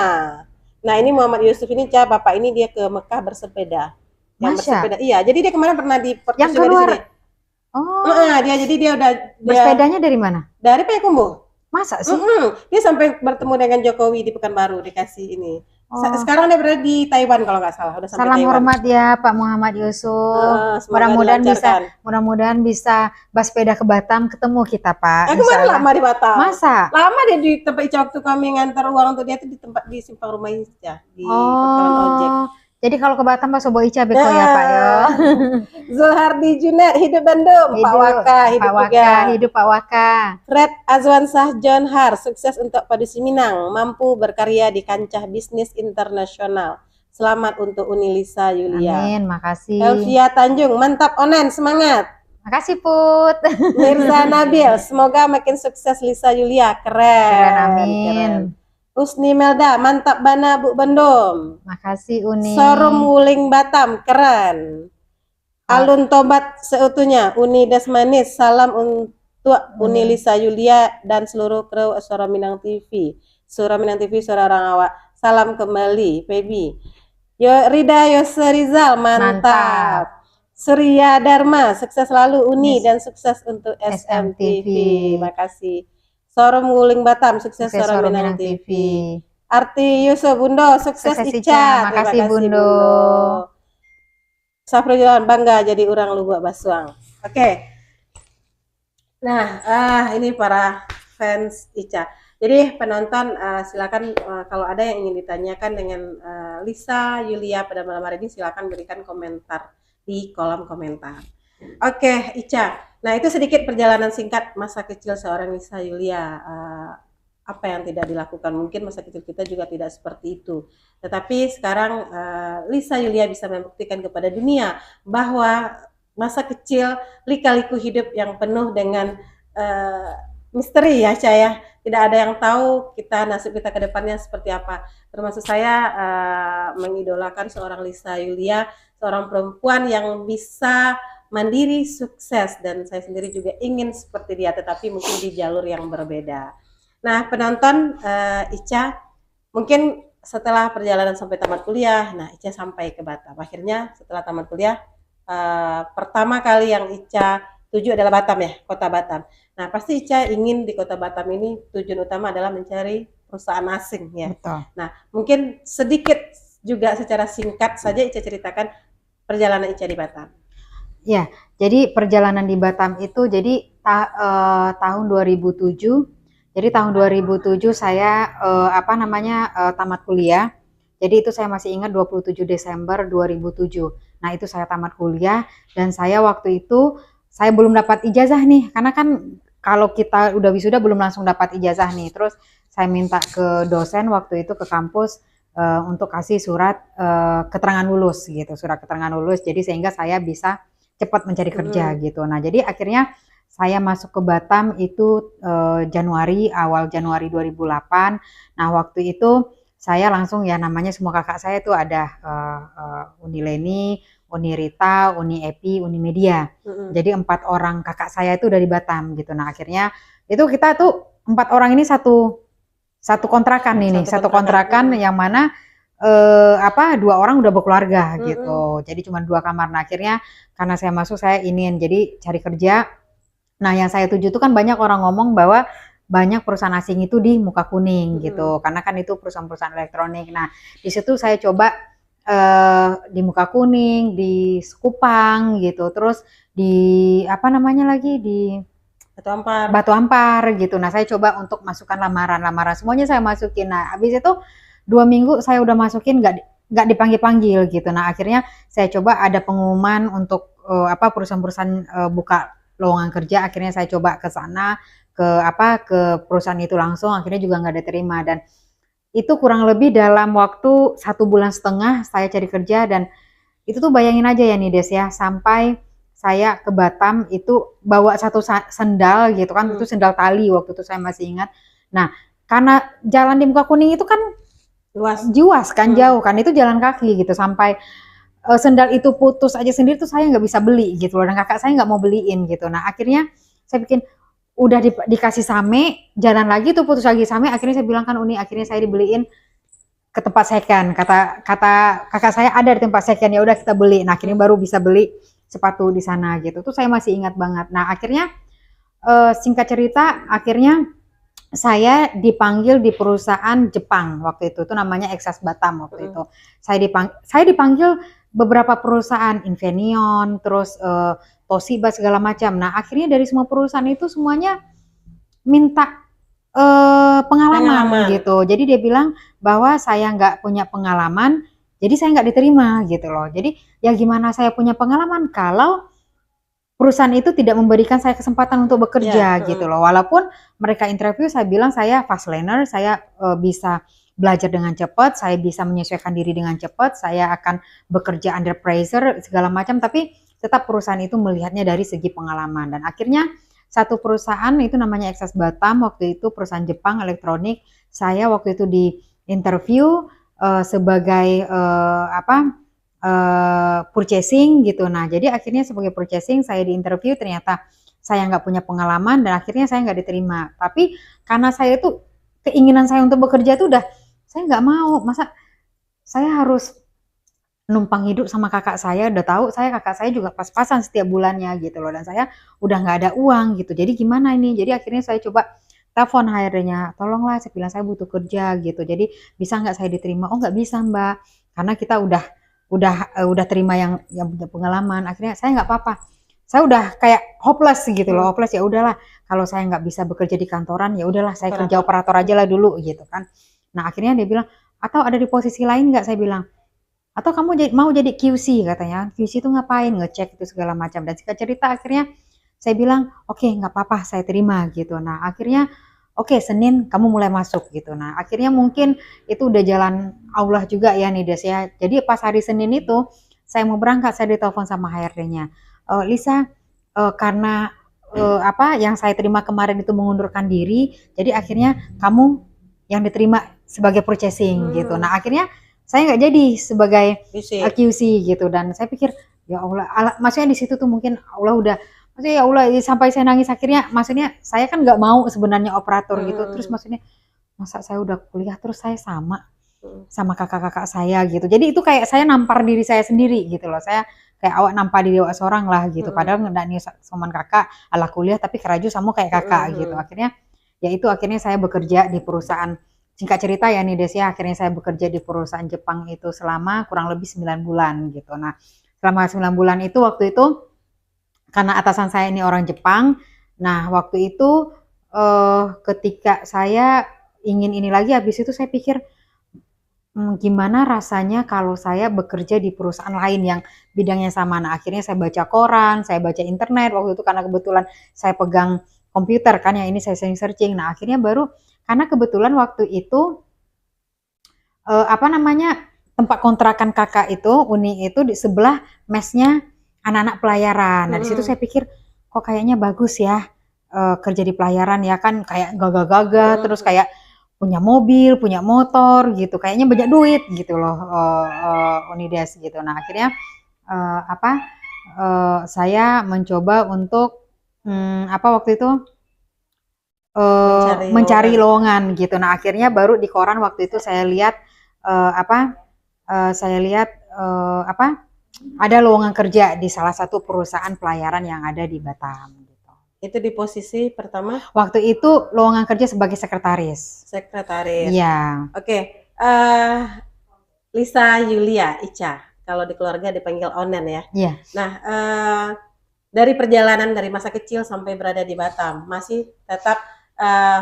Nah, ini Muhammad Yusuf ini, bapak ini dia ke Mekah bersepeda. Yang bersepeda, iya. Jadi dia kemarin pernah di yang keluar. Oh. Jadi dia udah bersepedanya dari mana? Dari Payakumbuh. Masa sih? Dia sampai bertemu dengan Jokowi di Pekanbaru, dikasih ini. Sekarang dia berada di Taiwan kalau nggak salah. Udah sampai Salam Taiwan. Hormat ya Pak Muhammad Yusuf. Mudah-mudahan bisa bersepeda ke Batam, ketemu kita Pak. Kemarin lama di Batam. Masa? Lama dia di tempat Ica waktu kami ngantar uang untuk dia tuh di tempat di simpang rumah Ica di Pekaran Ojek. Jadi kalau ke Batam Pak Sobo Ica beko ya Pak ya. Zulhardi Junet, hidup Bandung. Pak Waka, hidup juga. Hidup Pak Waka. Fred Azwansah John Har, sukses untuk Padusi Minang, mampu berkarya di kancah bisnis internasional. Selamat untuk Unilisa Yulia. Amin, makasih. Elvia Tanjung, mantap Onen, semangat. Makasih Put. Mirza Nabil, semoga makin sukses Lisa Yulia, keren. Amin. Keren. Usni Melda, mantap Bana Bu Bendom. Makasih Uni. Sorum Wuling Batam, keren. Alun Tobat seutuhnya, Uni Desmanis, salam untuk Uni Lisa Yulia dan seluruh kru Suara Minang TV. Suara Minang TV, suara orang awak. Salam kembali, Pebi. Rida Yose Rizal, mantap. Surya Dharma, sukses selalu Uni dan sukses untuk SMTV. Makasih. Sorum Wuling Batam, sukses Suara Minang TV. Arti Yusuf Bundo, sukses Ica. Makasih Bundo. Safrul Jalan, bangga jadi orang Lubuk Basuang. Oke. Nah, ini para fans Ica. Jadi penonton silakan kalau ada yang ingin ditanyakan dengan Lisa Yulia pada malam hari ini, silakan berikan komentar di kolom komentar. Oke, Ica. Nah, itu sedikit perjalanan singkat masa kecil seorang Lisa Yulia. Apa yang tidak dilakukan, mungkin masa kecil kita juga tidak seperti itu. Tetapi sekarang Lisa Yulia bisa membuktikan kepada dunia bahwa masa kecil lika-liku hidup yang penuh dengan misteri ya, Caya. Tidak ada yang tahu nasib kita ke depannya seperti apa. Termasuk saya mengidolakan seorang Lisa Yulia, seorang perempuan yang bisa mandiri, sukses, dan saya sendiri juga ingin seperti dia, tetapi mungkin di jalur yang berbeda. Nah, penonton Ica, mungkin setelah perjalanan sampai tamat kuliah, nah Ica sampai ke Batam. Akhirnya setelah tamat kuliah, pertama kali yang Ica tuju adalah Batam ya, kota Batam. Nah, pasti Ica ingin di kota Batam ini tujuan utama adalah mencari perusahaan asing ya. Betul. Nah, mungkin sedikit juga secara singkat saja Ica ceritakan perjalanan Ica di Batam. Ya, jadi perjalanan di Batam itu jadi tahun 2007. Jadi tahun 2007 saya tamat kuliah. Jadi itu saya masih ingat 27 Desember 2007. Nah, itu saya tamat kuliah dan saya waktu itu saya belum dapat ijazah nih, karena kan kalau kita udah wisuda belum langsung dapat ijazah nih. Terus saya minta ke dosen waktu itu ke kampus untuk kasih surat keterangan lulus gitu, surat keterangan lulus. Jadi sehingga saya bisa cepat mencari kerja gitu. Nah, jadi akhirnya saya masuk ke Batam itu awal Januari 2008. Nah, waktu itu saya langsung ya, namanya semua kakak saya itu ada Uni Leni, Uni Rita, Uni Epi, Uni Media. Jadi 4 orang kakak saya itu dari Batam gitu. Nah, akhirnya itu kita tuh 4 orang ini satu kontrakan ini, satu kontrakan yang mana apa 2 orang udah berkeluarga gitu. Jadi cuma 2 kamar. Nah, akhirnya karena saya masuk saya iniin jadi cari kerja. Nah, yang saya tuju itu kan banyak orang ngomong bahwa banyak perusahaan asing itu di Mukakuning gitu. Karena kan itu perusahaan-perusahaan elektronik. Nah, di situ saya coba di Mukakuning, di Sekupang gitu. Terus di apa namanya lagi di Batu Ampar gitu. Nah, saya coba untuk masukkan lamaran semuanya saya masukin. Nah, habis itu 2 minggu saya udah masukin nggak dipanggil-panggil gitu. Nah, akhirnya saya coba ada pengumuman untuk apa perusahaan-perusahaan buka lowongan kerja. Akhirnya saya coba ke sana ke perusahaan itu langsung. Akhirnya juga nggak diterima dan itu kurang lebih dalam waktu 1,5 bulan saya cari kerja dan itu tuh bayangin aja ya nih Des ya, sampai saya ke Batam itu bawa satu sendal gitu kan, itu sendal tali waktu itu saya masih ingat. Nah, karena jalan di Mukakuning itu kan luas kan, jauh kan, itu jalan kaki gitu sampai sendal itu putus aja sendiri tuh saya nggak bisa beli gitu loh, dan kakak saya nggak mau beliin gitu. Nah, akhirnya saya bikin udah dikasih same, jalan lagi tuh putus lagi same, akhirnya saya bilang kan Uni, akhirnya saya dibeliin ke tempat second. Kata kakak saya ada di tempat second, ya udah kita beli. Nah, akhirnya baru bisa beli sepatu di sana gitu. Tuh saya masih ingat banget. Nah, akhirnya singkat cerita akhirnya saya dipanggil di perusahaan Jepang waktu itu namanya Exas Batam waktu itu. Saya dipanggil beberapa perusahaan Infineon, terus Toshiba segala macam. Nah, akhirnya dari semua perusahaan itu semuanya minta pengalaman gitu. Jadi dia bilang bahwa saya nggak punya pengalaman, jadi saya nggak diterima gitu loh. Jadi ya gimana saya punya pengalaman kalau perusahaan itu tidak memberikan saya kesempatan untuk bekerja gitu loh. Walaupun mereka interview saya bilang saya fast learner, saya bisa belajar dengan cepat, saya bisa menyesuaikan diri dengan cepat, saya akan bekerja under pressure segala macam, tapi tetap perusahaan itu melihatnya dari segi pengalaman. Dan akhirnya satu perusahaan itu namanya Exas Batam, waktu itu perusahaan Jepang elektronik. Saya waktu itu di interview sebagai purchasing gitu. Nah, jadi akhirnya sebagai purchasing saya di interview, ternyata saya nggak punya pengalaman dan akhirnya saya nggak diterima. Tapi karena saya itu keinginan saya untuk bekerja itu udah saya nggak mau, masa saya harus numpang hidup sama kakak saya, udah tahu saya kakak saya juga pas-pasan setiap bulannya gitu loh, dan saya udah nggak ada uang gitu. Jadi gimana ini? Jadi akhirnya saya coba telepon HRD-nya, tolonglah, saya bilang saya butuh kerja gitu. Jadi bisa nggak saya diterima? Oh nggak bisa Mbak, karena kita udah terima yang punya pengalaman. Akhirnya saya nggak apa-apa. Saya udah kayak hopeless gitu loh, hopeless ya udahlah. Kalau saya nggak bisa bekerja di kantoran ya udahlah saya kerja operator aja lah dulu gitu kan. Nah akhirnya dia bilang atau ada di posisi lain nggak, saya bilang atau kamu mau jadi QC katanya. QC itu ngapain, ngecek itu segala macam. Dan singkat cerita akhirnya saya bilang oke, nggak apa-apa saya terima gitu. Nah akhirnya oke, Senin kamu mulai masuk gitu. Nah akhirnya mungkin itu udah jalan Allah juga ya nih Des ya. Jadi pas hari Senin itu saya mau berangkat, saya ditelepon sama HRD-nya, Lisa, karena apa yang saya terima kemarin itu mengundurkan diri, jadi akhirnya kamu yang diterima sebagai purchasing gitu. Nah akhirnya saya nggak jadi sebagai QC gitu, dan saya pikir ya Allah, maksudnya di situ tuh mungkin Allah udah, maksudnya ya Allah sampai saya nangis. Akhirnya maksudnya saya kan nggak mau sebenarnya operator gitu, terus maksudnya masa saya udah kuliah terus saya sama kakak-kakak saya gitu. Jadi itu kayak saya nampar diri saya sendiri gitu loh. Saya kayak awak nampar diri awak seorang lah gitu. Padahal nggak nih soman kakak ala kuliah tapi keraju sama kayak kakak gitu. Akhirnya ya itu akhirnya saya bekerja di perusahaan, singkat cerita ya nih Des ya, akhirnya saya bekerja di perusahaan Jepang itu selama kurang lebih 9 bulan gitu. Nah, selama 9 bulan itu waktu itu karena atasan saya ini orang Jepang. Nah, waktu itu ketika saya ingin ini lagi, habis itu saya pikir gimana rasanya kalau saya bekerja di perusahaan lain yang bidangnya sama. Nah, akhirnya saya baca koran, saya baca internet waktu itu karena kebetulan saya pegang komputer kan, yang ini saya sering searching. Nah, akhirnya baru karena kebetulan waktu itu apa namanya tempat kontrakan kakak itu Uni itu di sebelah mesnya anak-anak pelayaran. Nah, di situ saya pikir kok kayaknya bagus ya kerja di pelayaran ya kan, kayak gagah-gagah terus kayak punya mobil, punya motor gitu, kayaknya banyak duit gitu loh Unides gitu. Nah akhirnya saya mencoba untuk apa waktu itu mencari lowongan gitu. Nah, akhirnya baru di koran waktu itu saya lihat ada lowongan kerja di salah satu perusahaan pelayaran yang ada di Batam gitu. Itu di posisi pertama? Waktu itu lowongan kerja sebagai sekretaris. Sekretaris. Iya. Oke. Lisa Yulia Ica, kalau di keluarga dipanggil Onen ya. Iya. Nah, dari perjalanan dari masa kecil sampai berada di Batam, masih tetap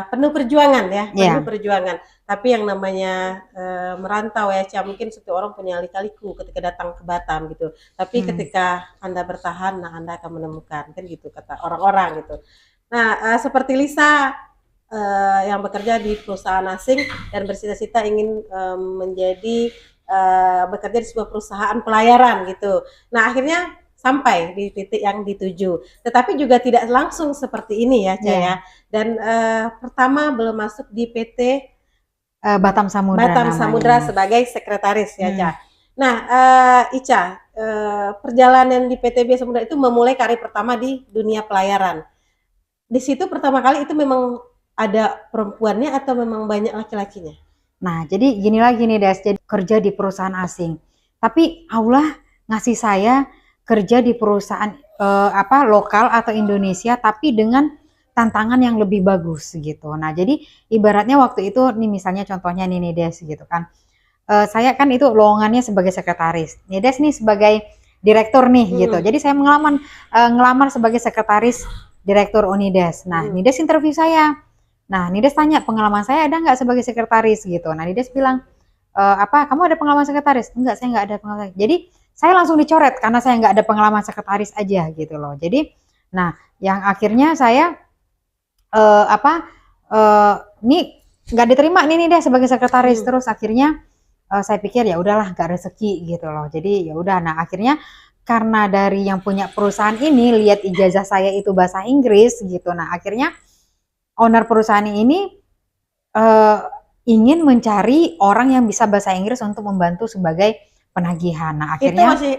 penuh perjuangan ya, penuh perjuangan. Tapi yang namanya merantau ya, Cia, mungkin setiap orang punya lika-liku ketika datang ke Batam gitu. Tapi ketika Anda bertahan, nah Anda akan menemukan, kan gitu kata orang-orang gitu. Nah, seperti Lisa yang bekerja di perusahaan asing dan bercita-cita ingin menjadi bekerja di sebuah perusahaan pelayaran gitu. Nah, akhirnya sampai di titik yang dituju. Tetapi juga tidak langsung seperti ini ya, Caya. Dan pertama belum masuk di PT Batam Samudra. Batam Samudra sebagai sekretaris ya, Ca. Nah, Ica, perjalanan di PT Samudra itu memulai karir pertama di dunia pelayaran. Di situ pertama kali itu memang ada perempuannya atau memang banyak laki-lakinya? Nah, jadi gini lagi nih, Des, jadi kerja di perusahaan asing. Tapi Allah ngasih saya kerja di perusahaan lokal atau Indonesia, tapi dengan tantangan yang lebih bagus gitu. Nah, jadi ibaratnya waktu itu nih misalnya contohnya nih Des gitu kan. Saya kan itu lowongannya sebagai sekretaris. Nih Des nih sebagai direktur nih gitu. Jadi saya ngelamar sebagai sekretaris direktur Unides. Nah, Nides interview saya. Nah, Nides tanya pengalaman saya ada nggak sebagai sekretaris gitu. Nah, Nides bilang kamu ada pengalaman sekretaris? Enggak, saya nggak ada pengalaman. Jadi saya langsung dicoret karena saya nggak ada pengalaman sekretaris aja gitu loh. Jadi, nah yang akhirnya saya ini nggak diterima nih deh sebagai sekretaris. Terus akhirnya saya pikir ya udahlah nggak rezeki gitu loh. Jadi ya udah. Nah akhirnya karena dari yang punya perusahaan ini lihat ijazah saya itu bahasa Inggris gitu. Nah akhirnya owner perusahaan ini ingin mencari orang yang bisa bahasa Inggris untuk membantu sebagai penagihan. Nah akhirnya itu masih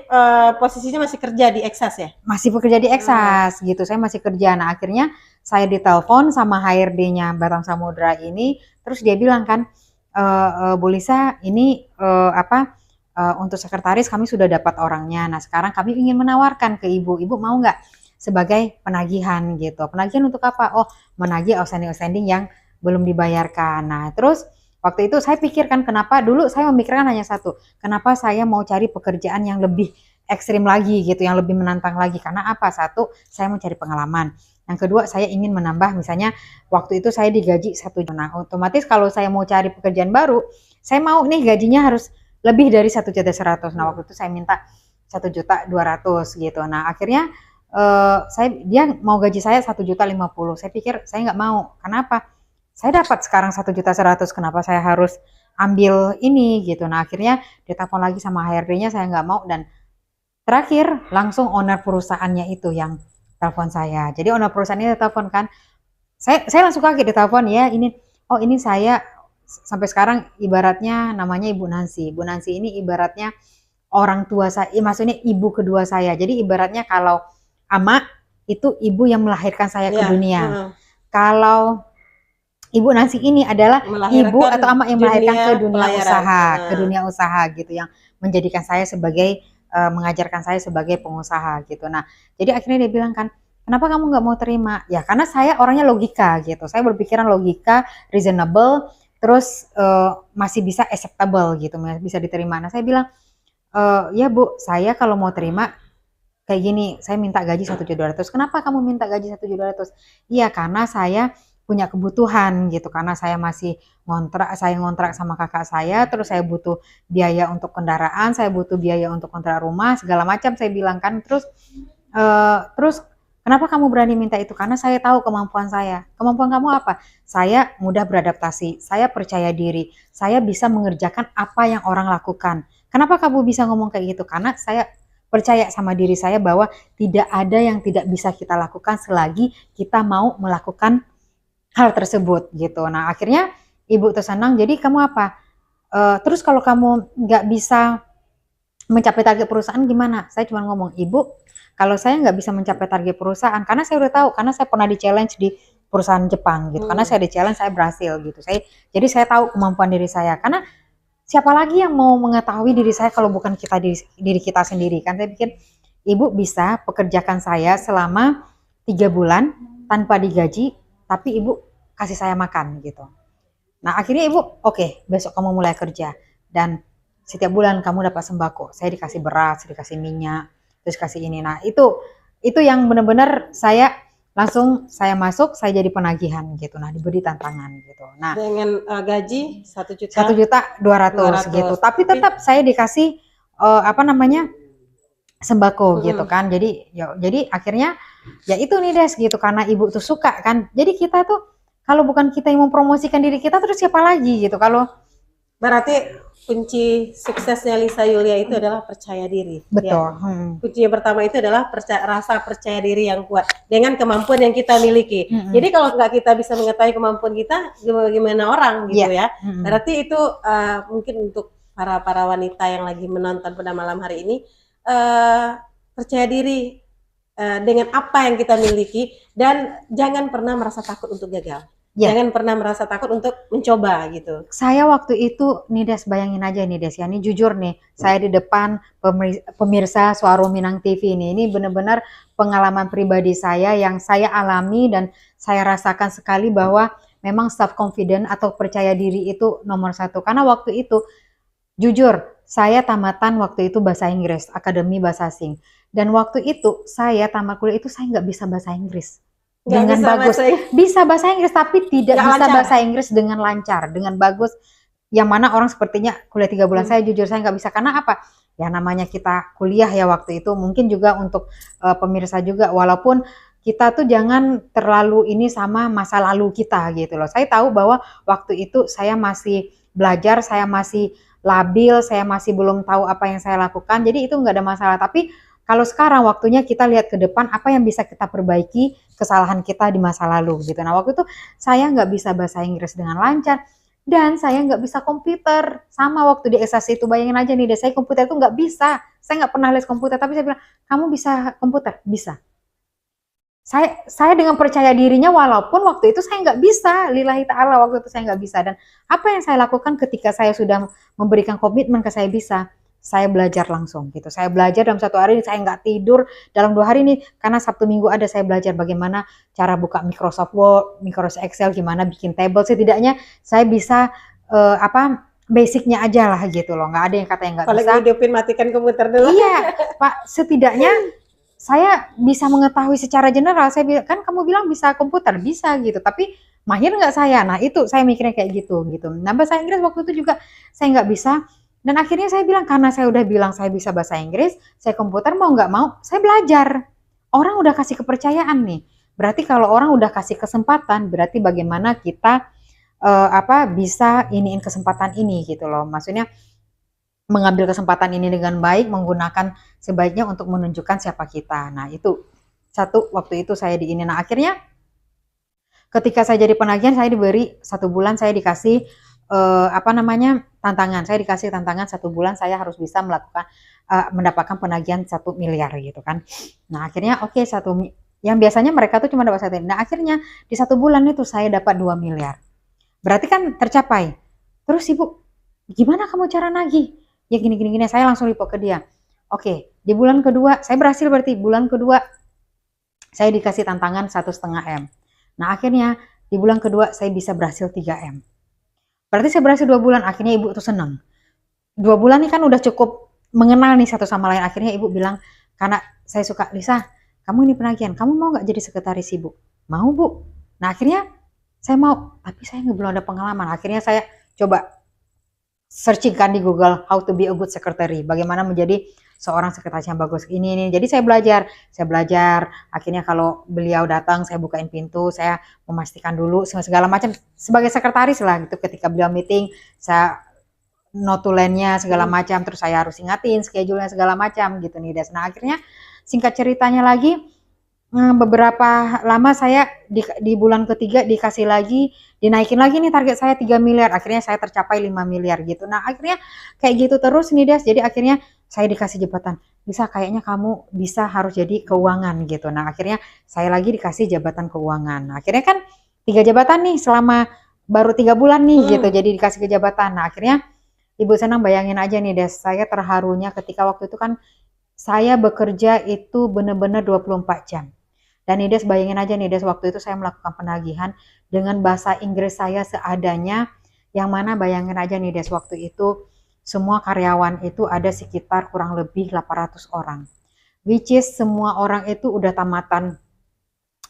posisinya masih kerja di Exas ya? Masih bekerja di Exas gitu. Saya masih kerja. Nah akhirnya saya ditelepon sama HRD-nya Batam Samudra ini. Terus dia bilang kan, Bu Lisa ini untuk sekretaris kami sudah dapat orangnya. Nah sekarang kami ingin menawarkan ke ibu mau nggak sebagai penagihan gitu. Penagihan untuk apa? Oh menagih outstanding yang belum dibayarkan. Nah terus waktu itu saya pikirkan kenapa dulu saya memikirkan hanya satu. Kenapa saya mau cari pekerjaan yang lebih ekstrim lagi gitu, yang lebih menantang lagi. Karena apa? Satu, saya mau cari pengalaman. Yang kedua, saya ingin menambah misalnya waktu itu saya digaji 1 juta. Nah, otomatis kalau saya mau cari pekerjaan baru, saya mau nih gajinya harus lebih dari 1.100.000. Nah, waktu itu saya minta 1.200.000 gitu. Nah, akhirnya dia mau gaji saya 1.050.000. Saya pikir saya nggak mau. Kenapa? Saya dapat sekarang 1.100.000. Kenapa saya harus ambil ini gitu. Nah, akhirnya ditelepon lagi sama HRD-nya, saya nggak mau dan terakhir langsung owner perusahaannya itu yang telepon saya. Jadi owner perusahaannya telepon kan, saya langsung kaget ditelepon ya ini saya sampai sekarang ibaratnya namanya Ibu Nancy. Ibu Nancy ini ibaratnya orang tua saya, maksudnya ibu kedua saya. Jadi ibaratnya kalau ama itu ibu yang melahirkan saya ke dunia. Kalau Ibu Nancy ini adalah ibu atau ama yang melahirkan ke dunia usaha gitu, yang menjadikan saya sebagai mengajarkan saya sebagai pengusaha gitu. Nah, jadi akhirnya dia bilang kan, kenapa kamu nggak mau terima? Ya karena saya orangnya logika gitu. Saya berpikiran logika, reasonable, terus masih bisa acceptable gitu, bisa diterima. Nah, saya bilang, ya Bu, saya kalau mau terima kayak gini, saya minta gaji 1.200.000. Kenapa kamu minta gaji 1.200.000? Iya, karena saya punya kebutuhan gitu, karena saya masih ngontrak sama kakak saya, terus saya butuh biaya untuk kendaraan, saya butuh biaya untuk kontrak rumah, segala macam saya bilang kan. Terus kenapa kamu berani minta itu? Karena saya tahu kemampuan saya. Kemampuan kamu apa? Saya mudah beradaptasi, saya percaya diri, saya bisa mengerjakan apa yang orang lakukan. Kenapa kamu bisa ngomong kayak gitu? Karena saya percaya sama diri saya bahwa tidak ada yang tidak bisa kita lakukan selagi kita mau melakukan hal tersebut gitu. Nah akhirnya ibu tersenang. Jadi kamu apa? Terus kalau kamu nggak bisa mencapai target perusahaan gimana? Saya cuma ngomong, ibu, kalau saya nggak bisa mencapai target perusahaan, karena saya udah tahu, karena saya pernah di challenge di perusahaan Jepang gitu. Karena saya di challenge, saya berhasil gitu. Jadi saya tahu kemampuan diri saya. Karena siapa lagi yang mau mengetahui diri saya kalau bukan diri kita sendiri kan? Saya pikir ibu bisa pekerjakan saya selama 3 bulan tanpa digaji, tapi ibu kasih saya makan gitu. Nah akhirnya ibu, oke, besok kamu mulai kerja dan setiap bulan kamu dapat sembako. Saya dikasih beras, dikasih minyak, terus kasih ini. Nah itu yang benar-benar saya masuk, saya jadi penagihan gitu. Nah diberi tantangan gitu. Nah dengan gaji 1 juta. 1.200.000 gitu. Tapi tetap saya dikasih sembako gitu kan. Jadi akhirnya ya itu nih Des gitu, karena ibu tuh suka kan. Jadi kita tuh kalau bukan kita yang mempromosikan diri kita, terus siapa lagi gitu. Kalau berarti kunci suksesnya Lisa Yulia itu adalah percaya diri. betul. Ya. Kunci yang pertama itu adalah rasa percaya diri yang kuat dengan kemampuan yang kita miliki. Jadi kalau nggak kita bisa mengetahui kemampuan kita, gimana orang gitu ya. Berarti itu mungkin untuk para wanita yang lagi menonton pada malam hari ini, percaya diri dengan apa yang kita miliki dan jangan pernah merasa takut untuk gagal. Jangan pernah merasa takut untuk mencoba gitu. Saya waktu itu nih Des, bayangin aja nih Des ya, ini jujur nih, saya di depan pemirsa Suara Minang TV ini benar-benar pengalaman pribadi saya yang saya alami dan saya rasakan sekali bahwa memang self confident atau percaya diri itu nomor 1. Karena waktu itu jujur, saya tamatan waktu itu bahasa Inggris, Akademi Bahasa Asing. Dan waktu itu saya tamat kuliah itu saya nggak bisa bahasa Inggris dengan bagus. Bisa bahasa Inggris tapi tidak bisa bahasa Inggris dengan lancar, dengan bagus. Yang mana orang sepertinya kuliah 3 bulan, saya jujur saya nggak bisa. Karena apa? Ya namanya kita kuliah ya waktu itu. Mungkin juga untuk pemirsa juga, walaupun kita tuh jangan terlalu ini sama masa lalu kita gitu loh. Saya tahu bahwa waktu itu saya masih belajar, saya masih labil, saya masih belum tahu apa yang saya lakukan. Jadi itu nggak ada masalah. Tapi kalau sekarang waktunya kita lihat ke depan apa yang bisa kita perbaiki kesalahan kita di masa lalu gitu. Nah waktu itu saya nggak bisa bahasa Inggris dengan lancar dan saya nggak bisa komputer. Sama waktu di S1 itu, bayangin aja nih, saya komputer itu nggak bisa. Saya nggak pernah les komputer, tapi saya bilang, kamu bisa komputer? Bisa. Saya dengan percaya dirinya walaupun waktu itu saya nggak bisa, lillahi ta'ala waktu itu saya nggak bisa. Dan apa yang saya lakukan ketika saya sudah memberikan komitmen ke saya bisa, saya belajar langsung gitu. Saya belajar dalam 1 hari ini, saya nggak tidur dalam 2 hari ini, karena Sabtu Minggu ada saya belajar bagaimana cara buka Microsoft Word, Microsoft Excel, gimana bikin table. Setidaknya saya bisa basicnya aja lah gitu loh. Nggak ada yang kata yang nggak bisa. Paling hidupin, matikan komputer dulu. Iya Pak, setidaknya saya bisa mengetahui secara general. Saya bilang, kan kamu bilang bisa komputer, bisa gitu. Tapi mahir nggak saya? Nah itu saya mikirnya kayak gitu. Nah bahasa Inggris waktu itu juga saya nggak bisa. Dan akhirnya saya bilang, karena saya udah bilang saya bisa bahasa Inggris, saya komputer mau nggak mau, saya belajar. Orang udah kasih kepercayaan nih. Berarti kalau orang udah kasih kesempatan, berarti bagaimana kita bisa iniin kesempatan ini gitu loh. Maksudnya mengambil kesempatan ini dengan baik, menggunakan sebaiknya untuk menunjukkan siapa kita. Nah itu satu, waktu itu saya di ini. Nah akhirnya ketika saya jadi penagihan, saya diberi 1 bulan, saya dikasih tantangan. Saya dikasih tantangan 1 bulan saya harus bisa mendapatkan penagihan 1 miliar gitu kan. Nah akhirnya oke, yang biasanya mereka tuh cuma dapat 1. Nah akhirnya di 1 bulan itu saya dapat 2 miliar. Berarti kan tercapai. Terus ibu, gimana kamu cara nagih? Ya gini, saya langsung report ke dia. Oke, di bulan kedua, saya berhasil berarti. Bulan kedua, saya dikasih tantangan 1,5 M. Nah akhirnya, di bulan kedua, saya bisa berhasil 3 M. Berarti saya berhasil 2 bulan, akhirnya ibu tuh senang. 2 bulan ini kan udah cukup mengenal nih satu sama lain. Akhirnya ibu bilang, karena saya suka, Lisa, kamu ini penagihan, kamu mau gak jadi sekretaris ibu? Mau bu. Nah akhirnya, saya mau, tapi saya belum ada pengalaman. Akhirnya saya coba searching kan di Google, how to be a good secretary, bagaimana menjadi seorang sekretaris yang bagus ini. Jadi saya belajar. Akhirnya kalau beliau datang, saya bukain pintu, saya memastikan dulu segala macam sebagai sekretaris lah gitu. Ketika beliau meeting, saya notulennya segala macam, terus saya harus ingatin schedule-nya segala macam gitu nih Des. Nah akhirnya singkat ceritanya lagi, beberapa lama saya di bulan ketiga dikasih lagi, dinaikin lagi nih target saya 3 miliar, akhirnya saya tercapai 5 miliar gitu. Nah akhirnya kayak gitu terus nih Des, jadi akhirnya saya dikasih jabatan, bisa kayaknya kamu bisa harus jadi keuangan gitu. Nah akhirnya saya lagi dikasih jabatan keuangan. Nah, akhirnya kan 3 jabatan nih selama baru 3 bulan nih gitu, jadi dikasih ke jabatan. Nah akhirnya Ibu Senang bayangin aja nih Des, saya terharunya ketika waktu itu kan saya bekerja itu benar-benar 24 jam. Dan Nides bayangin aja Nides waktu itu saya melakukan penagihan dengan bahasa Inggris saya seadanya, yang mana bayangin aja Nides waktu itu semua karyawan itu ada sekitar kurang lebih 800 orang. Which is semua orang itu udah tamatan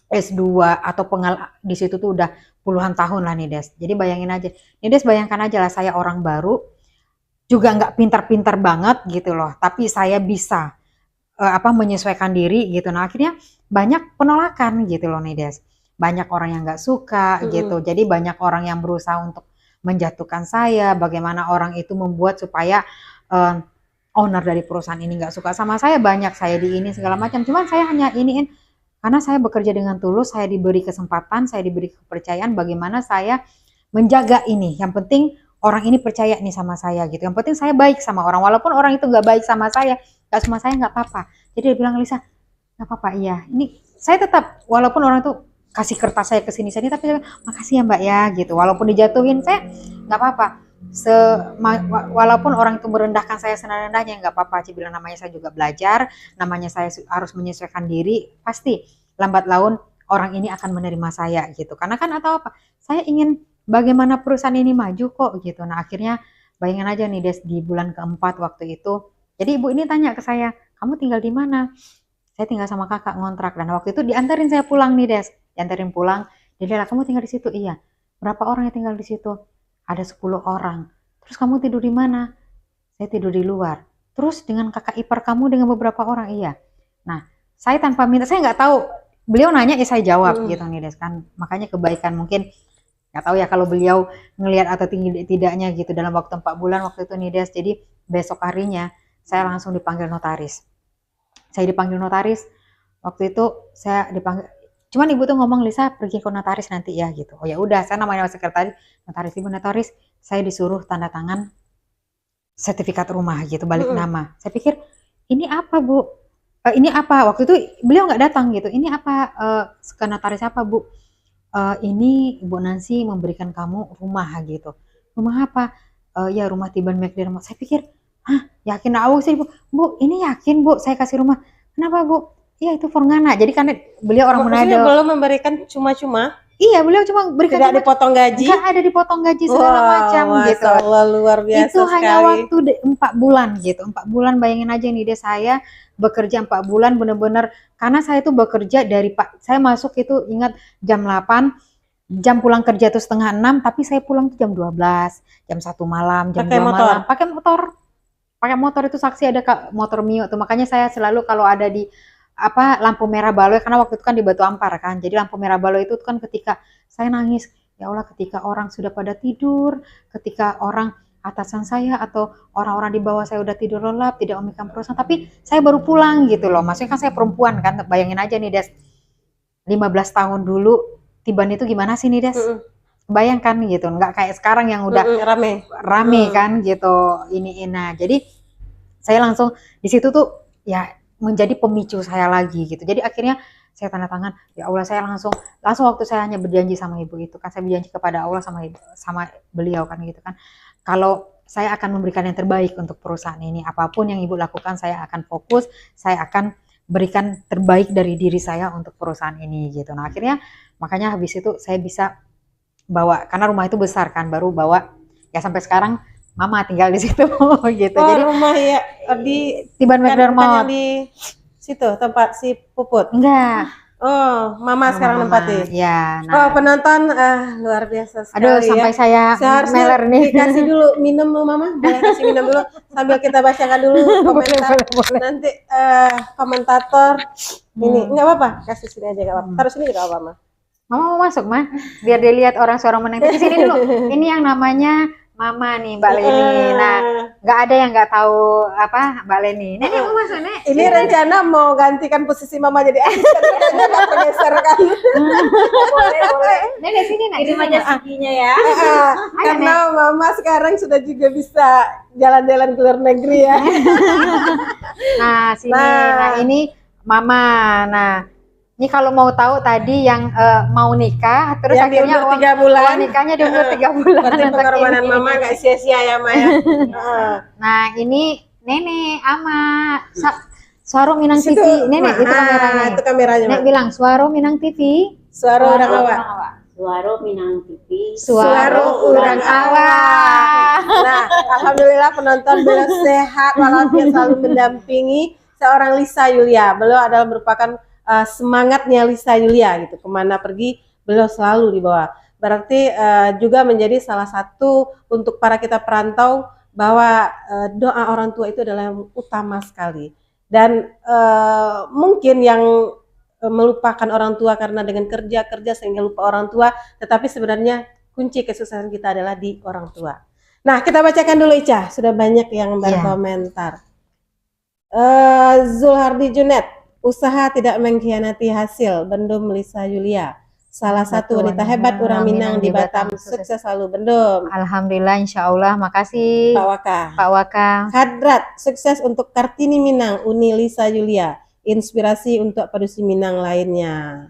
S2 atau di situ tuh udah puluhan tahun lah Nides. Jadi bayangin aja, Nides bayangkan aja lah saya orang baru, juga nggak pintar-pintar banget gitu loh, tapi saya bisa menyesuaikan diri gitu. Nah akhirnya banyak penolakan gitu loh nih Des. Banyak orang yang nggak suka gitu. Jadi banyak orang yang berusaha untuk menjatuhkan saya. Bagaimana orang itu membuat supaya owner dari perusahaan ini nggak suka sama saya. Banyak saya di ini segala macam. Cuman saya hanya iniin karena saya bekerja dengan tulus. Saya diberi kesempatan, saya diberi kepercayaan. Bagaimana saya menjaga ini. Yang penting orang ini percaya nih sama saya gitu. Yang penting saya baik sama orang. Walaupun orang itu nggak baik sama saya, nggak sama saya nggak apa-apa. Jadi dia bilang, Lisa, nggak apa-apa, iya. Ini saya tetap, walaupun orang itu kasih kertas saya ke sini, tapi saya, makasih ya Mbak ya, gitu. Walaupun dijatuhin, saya nggak apa-apa. Walaupun orang itu merendahkan saya serendah-rendahnya, nggak apa-apa. Saya bilang namanya saya juga belajar, namanya saya harus menyesuaikan diri. Pasti lambat laun orang ini akan menerima saya gitu. Karena kan atau apa? Saya ingin bagaimana perusahaan ini maju kok gitu. Nah akhirnya bayangin aja nih Des, di bulan keempat waktu itu. Jadi ibu ini tanya ke saya, kamu tinggal di mana? Saya tinggal sama kakak ngontrak. Dan waktu itu diantarin saya pulang nih Des. Diantarin pulang. Dia bilang, kamu tinggal di situ? Iya. Berapa orang yang tinggal di situ? Ada 10 orang. Terus kamu tidur di mana? Saya tidur di luar. Terus dengan kakak ipar kamu dengan beberapa orang? Iya. Nah, saya tanpa minta, saya nggak tahu. Beliau nanya, ya saya jawab gitu nih Des kan. Makanya kebaikan mungkin nggak tahu ya kalau beliau ngelihat atau tidaknya gitu dalam waktu 4 bulan waktu itu nih Des. Jadi besok harinya saya langsung dipanggil notaris. Saya dipanggil notaris. Waktu itu saya dipanggil. Cuman ibu tuh ngomong, Lisa pergi ke notaris nanti ya gitu. Oh ya udah, saya namanya sekretaris, notaris ibu notaris. Saya disuruh tanda tangan sertifikat rumah gitu, balik nama. Saya pikir ini apa Bu? Ini apa? Waktu itu beliau nggak datang gitu. Ini apa? Ke notaris apa Bu? Ini Ibu Nancy memberikan kamu rumah gitu. Rumah apa? Ya rumah Tiban McDermott. Saya pikir, hah, yakin aku sih Bu, ini yakin Bu, saya kasih rumah. Kenapa Bu? Iya itu Forngana. Jadi kan beliau orang Manado. Belum memberikan cuma-cuma? Iya, beliau cuma berikan. Tidak dipotong gaji? Enggak ada dipotong gaji segala macam gitu. Allah, luar biasa itu sekali. Hanya waktu 4 bulan gitu. 4 bulan bayangin aja nih deh, saya bekerja 4 bulan bener-bener. Karena saya itu bekerja dari saya masuk itu ingat jam 8. Jam pulang kerja tuh setengah 6, tapi saya pulang tuh jam 12, jam 1 malam, jam 2 malam. Pakai motor itu saksi ada motor Mio tuh. Makanya saya selalu kalau ada di lampu merah baloi, karena waktu itu kan di Batu Ampar kan. Jadi lampu merah baloi itu kan ketika saya nangis, ya Allah ketika orang sudah pada tidur, ketika orang atasan saya atau orang-orang di bawah saya udah tidur lelap, tidak memikirkan perusahaan, tapi saya baru pulang gitu loh. Maksudnya kan saya perempuan kan, bayangin aja nih Des, 15 tahun dulu Tiban itu gimana sih nih Des? Bayangkan gitu, nggak kayak sekarang yang udah rame kan gitu ini. Jadi saya langsung di situ tuh ya menjadi pemicu saya lagi gitu. Jadi akhirnya saya tanda tangan, ya Allah saya langsung waktu saya hanya berjanji sama ibu itu kan, saya berjanji kepada Allah sama beliau kan gitu kan. Kalau saya akan memberikan yang terbaik untuk perusahaan ini, apapun yang ibu lakukan saya akan fokus, saya akan berikan terbaik dari diri saya untuk perusahaan ini gitu. Nah akhirnya makanya habis itu saya bisa bawa, karena rumah itu besar kan, baru bawa ya sampai sekarang Mama tinggal di situ gitu. Jadi rumah ya di Tiban McDermott di situ tempat si Puput. Enggak. Oh, Mama sekarang nempatin. Ya. Nah. Penonton luar biasa sekali. Aduh, sampai saya meler nih. Kasih dulu minum Mama, boleh kasih minum dulu sambil kita bacakan dulu komentar. Boleh. Nanti komentator ini nggak apa-apa, kasih sini aja nggak apa-apa. Taruh sini nggak apa-apa, Mama. Mama mau masuk, Ma? Biar dia lihat orang suara menang. Di sini dulu. Ini yang namanya Mama nih Mbak Leni. Nah, nggak ada yang nggak tahu apa Mbak Leni. Nenek mau masuk, Nek. Ini rencana mau gantikan posisi mama jadi asisten, katanya nggak tergeser kan? Boleh. Nenek sini, Nek. Kirim aja CV-nya ya. Karena mama sekarang sudah juga bisa jalan-jalan ke luar negeri ya. Nah, sini. Nah, ini Mama. Nah, ini kalau mau tahu tadi yang mau nikah, terus Yang akhirnya diundur 3 bulan. uang nikahnya diundur 3 bulan. Berarti untuk pengorbanan ini. mama nggak sia-sia ya Maya. Nah, ini Nenek Ama. Suara Minang Situ, TV. Nenek, itu kameranya. Itu kameranya. Nek Ma. bilang, Suara Minang TV. Suara orang awak. Suara Minang TV. Suara orang awak. Nah, alhamdulillah penonton beliau sehat walafiat, selalu mendampingi seorang Lisa Yulia. Beliau adalah merupakan semangatnya Lisa Yulia gitu. Kemana pergi beliau selalu dibawa. Berarti juga menjadi salah satu untuk para kita perantau bahwa doa orang tua itu adalah yang utama sekali. Dan mungkin yang melupakan orang tua karena dengan kerja sehingga lupa orang tua, tetapi sebenarnya kunci kesuksesan kita adalah di orang tua. Nah, kita bacakan dulu Ica, sudah banyak yang berkomentar. Zulhardi Junet, usaha tidak mengkhianati hasil, Bendum Lisa Yulia. Salah satu wanita hebat orang Minang di Batam, sukses selalu Bendum. Alhamdulillah, insya Allah, makasih Pak Waka. Pak Waka. Hadrat, sukses untuk Kartini Minang, Uni Lisa Yulia. Inspirasi untuk pedusi Minang lainnya.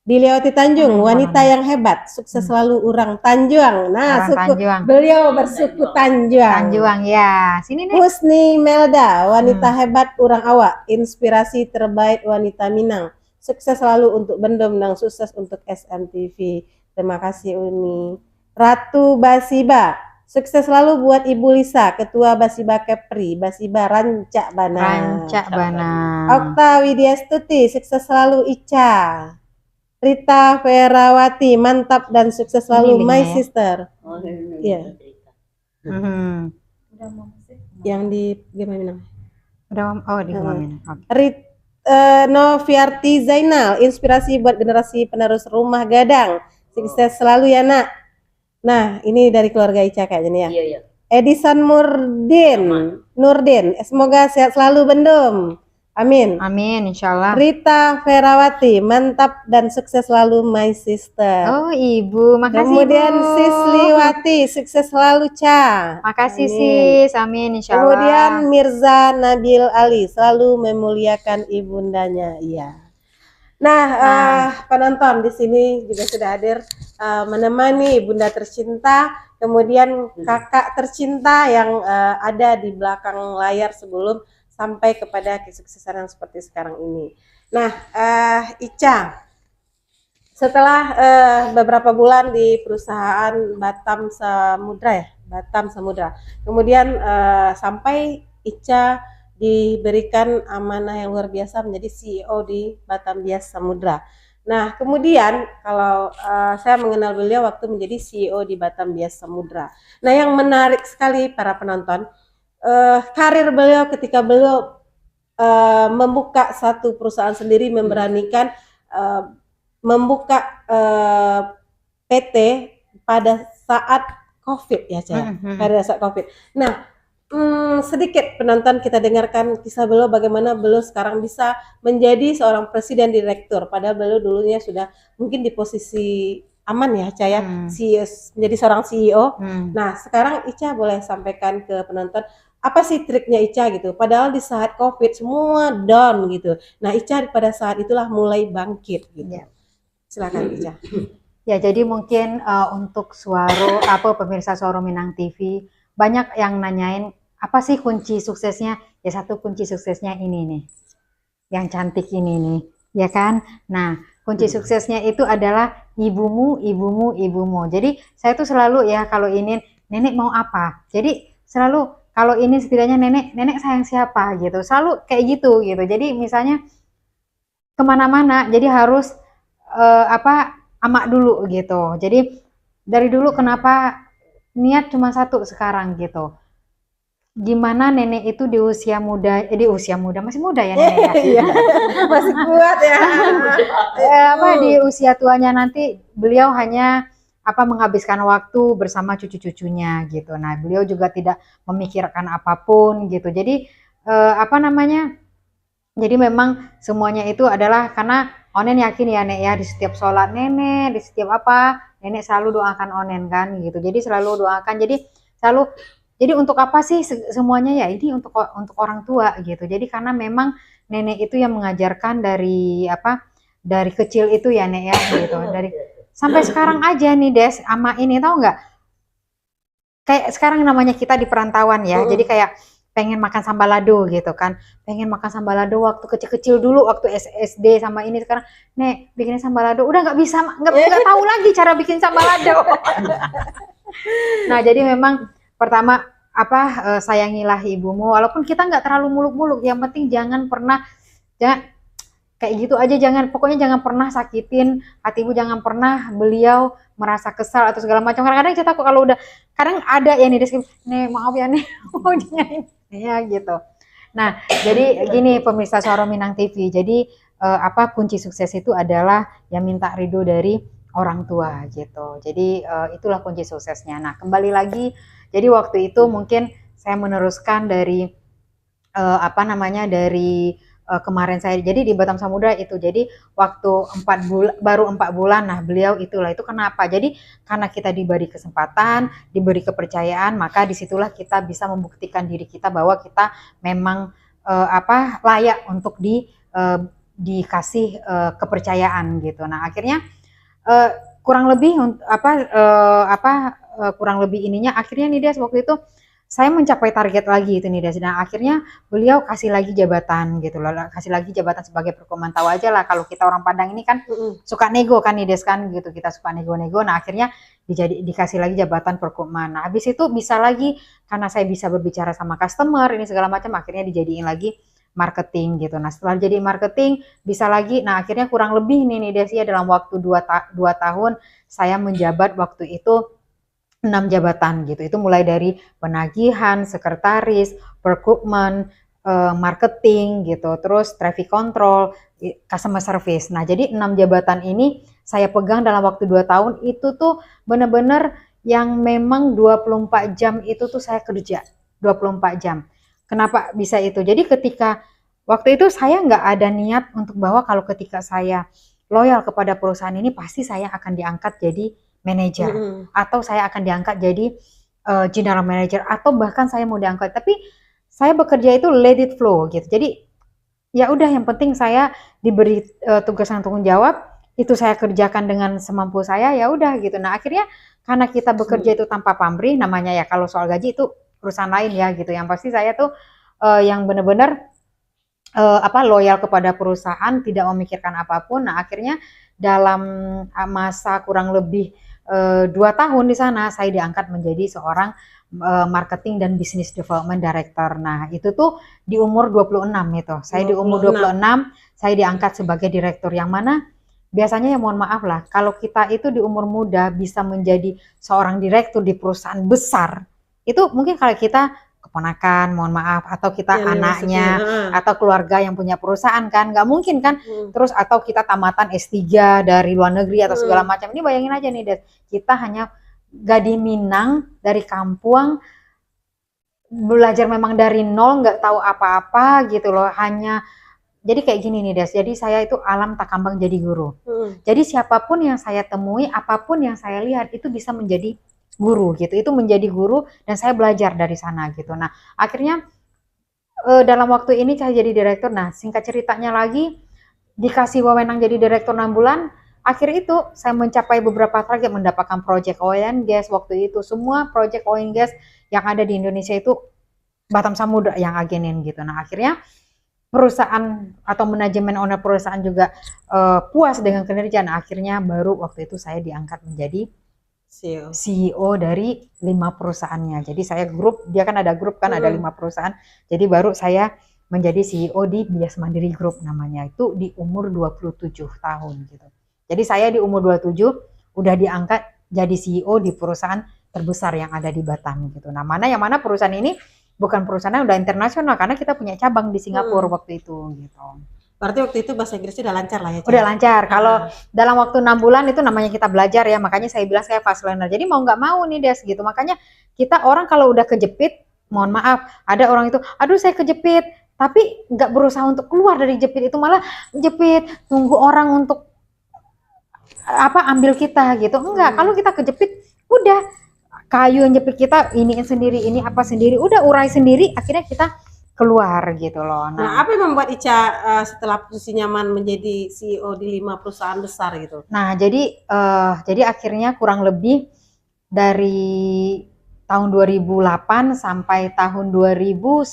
Diliawati Tanjung, wanita yang hebat, sukses selalu orang Tanjuang. Nah, Orang suku Tanjuang. beliau bersuku Tanjuang. Tanjuang ya. Sini nih. Husni Melda, wanita hebat orang awak, inspirasi terbaik wanita Minang. Sukses selalu untuk Bendum dan sukses untuk SMTV. Terima kasih Uni. Ratu Basiba, sukses selalu buat Ibu Lisa, Ketua Basiba Kepri, Basiba Rancak Bana. Rancak Bana. Okta Widyastuti, sukses selalu Ica. Rita Ferawati, mantap dan sukses selalu Ini my linknya ya. sister. Iya. Yang di gimana? Udah, oh di Minang. Oke. Noviarti Zainal, inspirasi buat generasi penerus rumah gadang. Sukses selalu ya nak. Nah, ini dari keluarga Ica kayaknya nih ya. Iya. Edison Nurdin, semoga sehat selalu Bendum. Amin. Amin, insya Allah. Rita Ferawati, mantap dan sukses selalu my sister. Oh Ibu, makasih Kemudian Ibu. Sisliwati, sukses selalu Ca. Makasih Amin. sis, amin insya Allah. Kemudian Mirza Nabil Ali, selalu memuliakan ibundanya. Iya. Nah, penonton di sini juga sudah hadir menemani ibunda tercinta, kemudian kakak tercinta yang ada di belakang layar sebelum sampai kepada kesuksesan yang seperti sekarang ini. Nah, Ica, setelah beberapa bulan di perusahaan Batam Samudra, kemudian sampai Ica diberikan amanah yang luar biasa menjadi CEO di Batam Bias Samudra. Nah, kemudian kalau saya mengenal beliau waktu menjadi CEO di Batam Bias Samudra. Nah, yang menarik sekali para penonton, karir beliau ketika beliau membuka satu perusahaan sendiri, memberanikan membuka PT pada saat COVID ya Caya, pada saat COVID. Nah, sedikit penonton kita dengarkan kisah beliau bagaimana beliau sekarang bisa menjadi seorang presiden direktur, padahal beliau dulunya sudah mungkin di posisi aman ya Caya, CEO, menjadi seorang CEO. Nah, sekarang Ica boleh sampaikan ke penonton apa sih triknya Ica gitu, padahal di saat COVID semua down gitu. Nah, Ica pada saat itulah mulai bangkit gitu. Silakan Ica. Ya, jadi mungkin untuk pemirsa Suara Minang TV banyak yang nanyain apa sih kunci suksesnya? Ya, satu kunci suksesnya ini nih, yang cantik ini nih, ya kan? Nah, kunci suksesnya itu adalah ibumu. Jadi saya tuh selalu ya kalau ini nenek mau apa, jadi selalu kalau ini setidaknya nenek sayang siapa gitu, selalu kayak gitu. Jadi misalnya kemana-mana, jadi harus amak dulu gitu. Jadi dari dulu kenapa niat cuma satu sekarang gitu. Gimana nenek itu di usia muda masih muda ya nenek ya. Masih kuat ya. Di usia tuanya nanti beliau hanya menghabiskan waktu bersama cucu-cucunya gitu. Nah, beliau juga tidak memikirkan apapun gitu. Jadi apa namanya? Jadi memang semuanya itu adalah karena Onen yakin ya Nek ya, di setiap sholat nenek, di setiap apa, nenek selalu doakan Onen kan gitu. Jadi selalu doakan. Selalu jadi untuk apa sih semuanya ya? Ini untuk orang tua gitu. Jadi karena memang nenek itu yang mengajarkan dari apa? Dari kecil itu ya Nek ya gitu. Dari sampai sekarang aja nih Des, ama ini tahu nggak? Kayak sekarang namanya kita di perantauan ya. Jadi kayak pengen makan sambalado gitu kan, pengen makan sambalado waktu kecil-kecil dulu, waktu SD sama ini. Sekarang Nek bikin sambalado udah nggak bisa, nggak tahu lagi cara bikin sambalado. Nah jadi memang pertama sayangilah ibumu, walaupun kita nggak terlalu muluk-muluk, yang penting jangan kayak gitu aja, pokoknya jangan pernah sakitin hati ibu, jangan pernah beliau merasa kesal atau segala macam. Kadang-kadang kita kalau udah, kadang ada ya nih Nek maaf ya Nek, ya gitu. Nah jadi gini pemirsa Suara Minang TV, jadi kunci sukses itu adalah yang minta ridho dari orang tua gitu. Jadi itulah kunci suksesnya. Nah kembali lagi, jadi waktu itu mungkin saya meneruskan dari dari kemarin saya jadi di Batam Samudra itu. Jadi waktu baru 4 bulan, nah beliau itu kenapa? Jadi karena kita diberi kesempatan, diberi kepercayaan, maka disitulah kita bisa membuktikan diri kita bahwa kita memang layak untuk dikasih kepercayaan gitu. Nah akhirnya kurang lebih kurang lebih ininya akhirnya nih Des, waktu itu saya mencapai target lagi itu nih Des. Nah akhirnya beliau kasih lagi jabatan gitu loh, kasih lagi jabatan sebagai perkomando aja lah. Kalau kita orang Padang ini kan suka nego kan nih Des kan gitu, kita suka nego-nego. Nah akhirnya dikasih lagi jabatan perkomando. Nah habis itu bisa lagi, karena saya bisa berbicara sama customer ini segala macam, akhirnya dijadiin lagi marketing gitu. Nah setelah jadi marketing bisa lagi, nah akhirnya kurang lebih nih Des ya, dalam waktu 2 tahun saya menjabat waktu itu 6 jabatan gitu. Itu mulai dari penagihan, sekretaris, procurement, marketing gitu, terus traffic control, customer service. Nah, jadi 6 jabatan ini saya pegang dalam waktu 2 tahun. Itu tuh benar-benar yang memang 24 jam itu tuh saya kerja, 24 jam. Kenapa bisa itu? Jadi ketika waktu itu saya nggak ada niat untuk bahwa kalau ketika saya loyal kepada perusahaan ini pasti saya akan diangkat jadi manajer, atau saya akan diangkat jadi general manager, atau bahkan saya mau diangkat. Tapi saya bekerja itu let it flow gitu. Jadi ya udah, yang penting saya diberi tugas dan tanggung jawab, itu saya kerjakan dengan semampu saya, ya udah gitu. Nah akhirnya karena kita bekerja itu tanpa pamrih, namanya ya, kalau soal gaji itu perusahaan lain ya gitu. Yang pasti saya tuh yang benar-benar loyal kepada perusahaan, tidak memikirkan apapun. Nah akhirnya dalam masa kurang lebih 2 tahun di sana, saya diangkat menjadi seorang marketing dan business development director. Nah itu tuh di umur 26 itu. Saya di umur 26, saya diangkat sebagai direktur, yang mana biasanya ya mohon maaf lah, kalau kita itu di umur muda bisa menjadi seorang direktur di perusahaan besar, itu mungkin kalau kita keponakan, mohon maaf, atau kita anaknya, atau keluarga yang punya perusahaan kan, nggak mungkin kan. Terus atau kita tamatan S3 dari luar negeri atau segala macam. Ini bayangin aja nih Des, kita hanya Gadis Minang dari kampung, belajar memang dari nol, nggak tahu apa-apa gitu loh. Hanya jadi kayak gini nih Des, jadi saya itu alam tak kambang jadi guru. Jadi siapapun yang saya temui, apapun yang saya lihat, itu bisa menjadi guru gitu. Itu menjadi guru dan saya belajar dari sana gitu. Nah akhirnya dalam waktu ini saya jadi direktur. Nah singkat ceritanya lagi, dikasih wewenang jadi direktur 6 bulan, akhir itu saya mencapai beberapa target, mendapatkan project oil and gas. Waktu itu semua project oil and gas yang ada di Indonesia itu Batam Samudra yang agenin gitu. Nah akhirnya perusahaan atau manajemen owner perusahaan juga puas dengan kinerja. Nah akhirnya baru waktu itu saya diangkat menjadi CEO dari 5 perusahaannya. Jadi saya grup, dia kan ada grup kan, ada 5 perusahaan. Jadi baru saya menjadi CEO di Bias Mandiri Group namanya, itu di umur 27 tahun gitu. Jadi saya di umur 27 udah diangkat jadi CEO di perusahaan terbesar yang ada di Batam gitu. Nah yang mana perusahaan ini bukan perusahaan yang udah internasional, karena kita punya cabang di Singapura waktu itu gitu. Berarti waktu itu bahasa Inggrisnya udah lancar lah ya, Ca? Udah lancar. Kalau Ah. dalam waktu 6 bulan itu namanya kita belajar ya, makanya saya bilang saya fast learner. Jadi mau nggak mau nih Des gitu. Makanya kita orang kalau udah kejepit, mohon maaf, ada orang itu, aduh saya kejepit, tapi nggak berusaha untuk keluar dari jepit itu, malah jepit, tunggu orang untuk ambil kita gitu. Enggak, kalau kita kejepit, udah kayu yang jepit kita iniin sendiri, ini apa sendiri, udah urai sendiri, akhirnya kita keluar gitu loh. Nah, apa yang membuat Ica setelah posisi nyaman menjadi CEO di 5 perusahaan besar gitu? Nah, jadi akhirnya kurang lebih dari tahun 2008 sampai tahun 2019.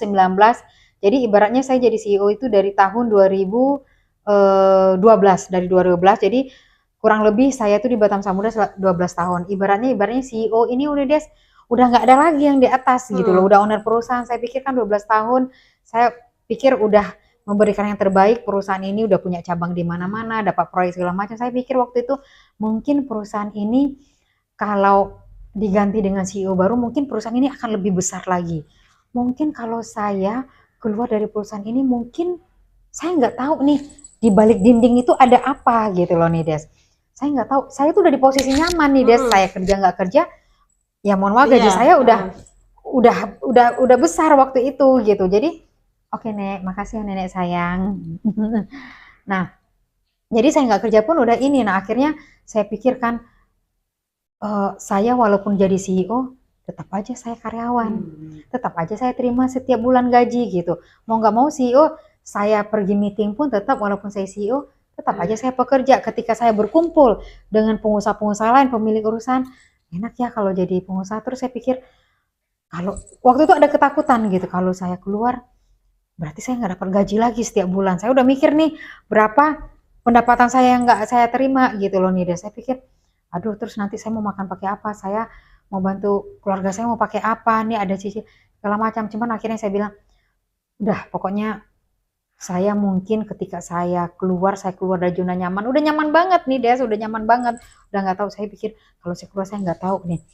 Jadi ibaratnya saya jadi CEO itu dari tahun 2012, dari 2012. Jadi kurang lebih saya tuh di Batam Samudra 12 tahun. Ibaratnya CEO ini udah nggak ada lagi yang di atas gitu loh. Udah owner perusahaan. Saya pikir kan 12 tahun, saya pikir udah memberikan yang terbaik, perusahaan ini udah punya cabang di mana-mana, dapat proyek segala macam. Saya pikir waktu itu mungkin perusahaan ini kalau diganti dengan CEO baru, mungkin perusahaan ini akan lebih besar lagi. Mungkin kalau saya keluar dari perusahaan ini, mungkin saya nggak tahu nih di balik dinding itu ada apa gitu loh nih Des. Saya nggak tahu. Saya tuh udah di posisi nyaman nih Des. Saya kerja nggak kerja, ya mohon maaf gaji saya udah besar waktu itu gitu. Jadi oke Nek, makasih ya Nenek sayang. Nah, jadi saya nggak kerja pun udah ini. Nah akhirnya saya pikirkan, saya walaupun jadi CEO, tetap aja saya karyawan. Tetap aja saya terima setiap bulan gaji gitu. Mau nggak mau CEO, saya pergi meeting pun tetap walaupun saya CEO, tetap aja saya pekerja. Ketika saya berkumpul dengan pengusaha-pengusaha lain, pemilik urusan, enak ya kalau jadi pengusaha. Terus saya pikir, kalau waktu itu ada ketakutan gitu, kalau saya keluar, berarti saya nggak dapat gaji lagi setiap bulan. Saya udah mikir nih, berapa pendapatan saya yang nggak saya terima gitu loh nih. Saya pikir, aduh terus nanti saya mau makan pakai apa, saya mau bantu keluarga saya mau pakai apa, nih ada cicil segala macam. Cuman akhirnya saya bilang, udah pokoknya saya mungkin ketika saya keluar dari zona nyaman, udah nyaman banget nih Des, udah nyaman banget, udah nggak tahu. Saya pikir kalau saya keluar saya nggak tahu nih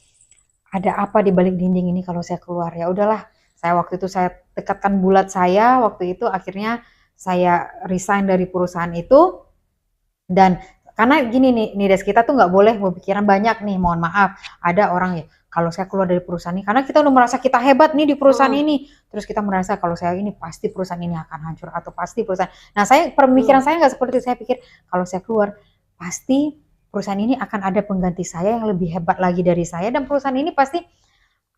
ada apa di balik dinding ini kalau saya keluar. Ya udahlah, saya waktu itu saya tekatkan bulat saya waktu itu, akhirnya saya resign dari perusahaan itu. Dan karena gini nih Des, kita tuh nggak boleh berpikiran banyak nih, mohon maaf. Ada orang ya, kalau saya keluar dari perusahaan ini, karena kita udah merasa kita hebat nih di perusahaan ini, terus kita merasa kalau saya ini pasti perusahaan ini akan hancur atau pasti perusahaan. Nah pemikiran saya nggak seperti itu. Saya pikir kalau saya keluar pasti perusahaan ini akan ada pengganti saya yang lebih hebat lagi dari saya, dan perusahaan ini pasti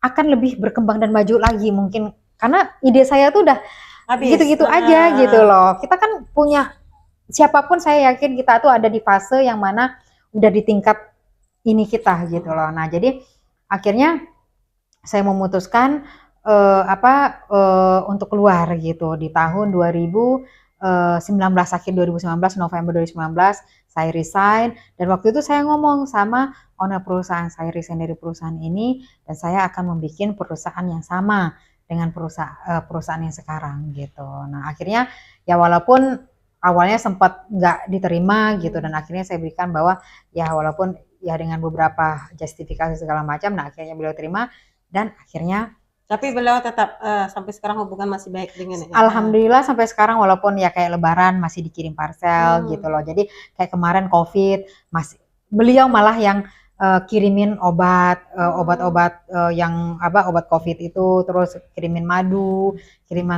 akan lebih berkembang dan maju lagi. Mungkin karena ide saya tuh udah gitu-gitu aja gitu loh. Kita kan punya, siapapun saya yakin kita tuh ada di fase yang mana udah di tingkat ini kita gitu loh. Nah jadi akhirnya saya memutuskan untuk keluar gitu di tahun 2019, akhir 2019, November 2019 saya resign. Dan waktu itu saya ngomong sama owner perusahaan, saya resign dari perusahaan ini dan saya akan membuat perusahaan yang sama dengan perusahaan yang sekarang gitu. Nah akhirnya ya walaupun awalnya sempat nggak diterima gitu, dan akhirnya saya berikan bahwa ya walaupun ya dengan beberapa justifikasi segala macam, nah akhirnya beliau terima. Dan akhirnya tapi beliau tetap sampai sekarang hubungan masih baik dengan ya? Alhamdulillah sampai sekarang, walaupun ya kayak lebaran masih dikirim parcel gitu loh. Jadi kayak kemarin COVID masih beliau malah yang kirimin obat-obat yang obat COVID itu, terus kirimin madu, kirim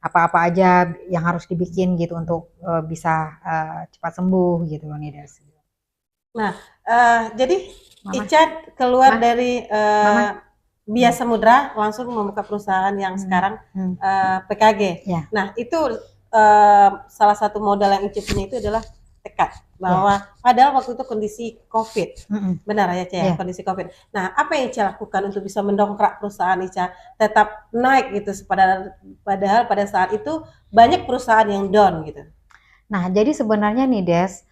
apa-apa aja yang harus dibikin gitu untuk bisa cepat sembuh gitu loh nih Des. Nah, jadi Ica keluar dari Bia Samudra langsung membuka perusahaan yang sekarang PKG. Ya. Nah, itu salah satu modal yang Ica punya itu adalah tekad bahwa padahal waktu itu kondisi COVID, benar ya Ica ya, kondisi COVID. Nah, apa yang Ica lakukan untuk bisa mendongkrak perusahaan Ica tetap naik gitu, padahal pada saat itu banyak perusahaan yang down gitu. Nah, jadi sebenarnya nih Des,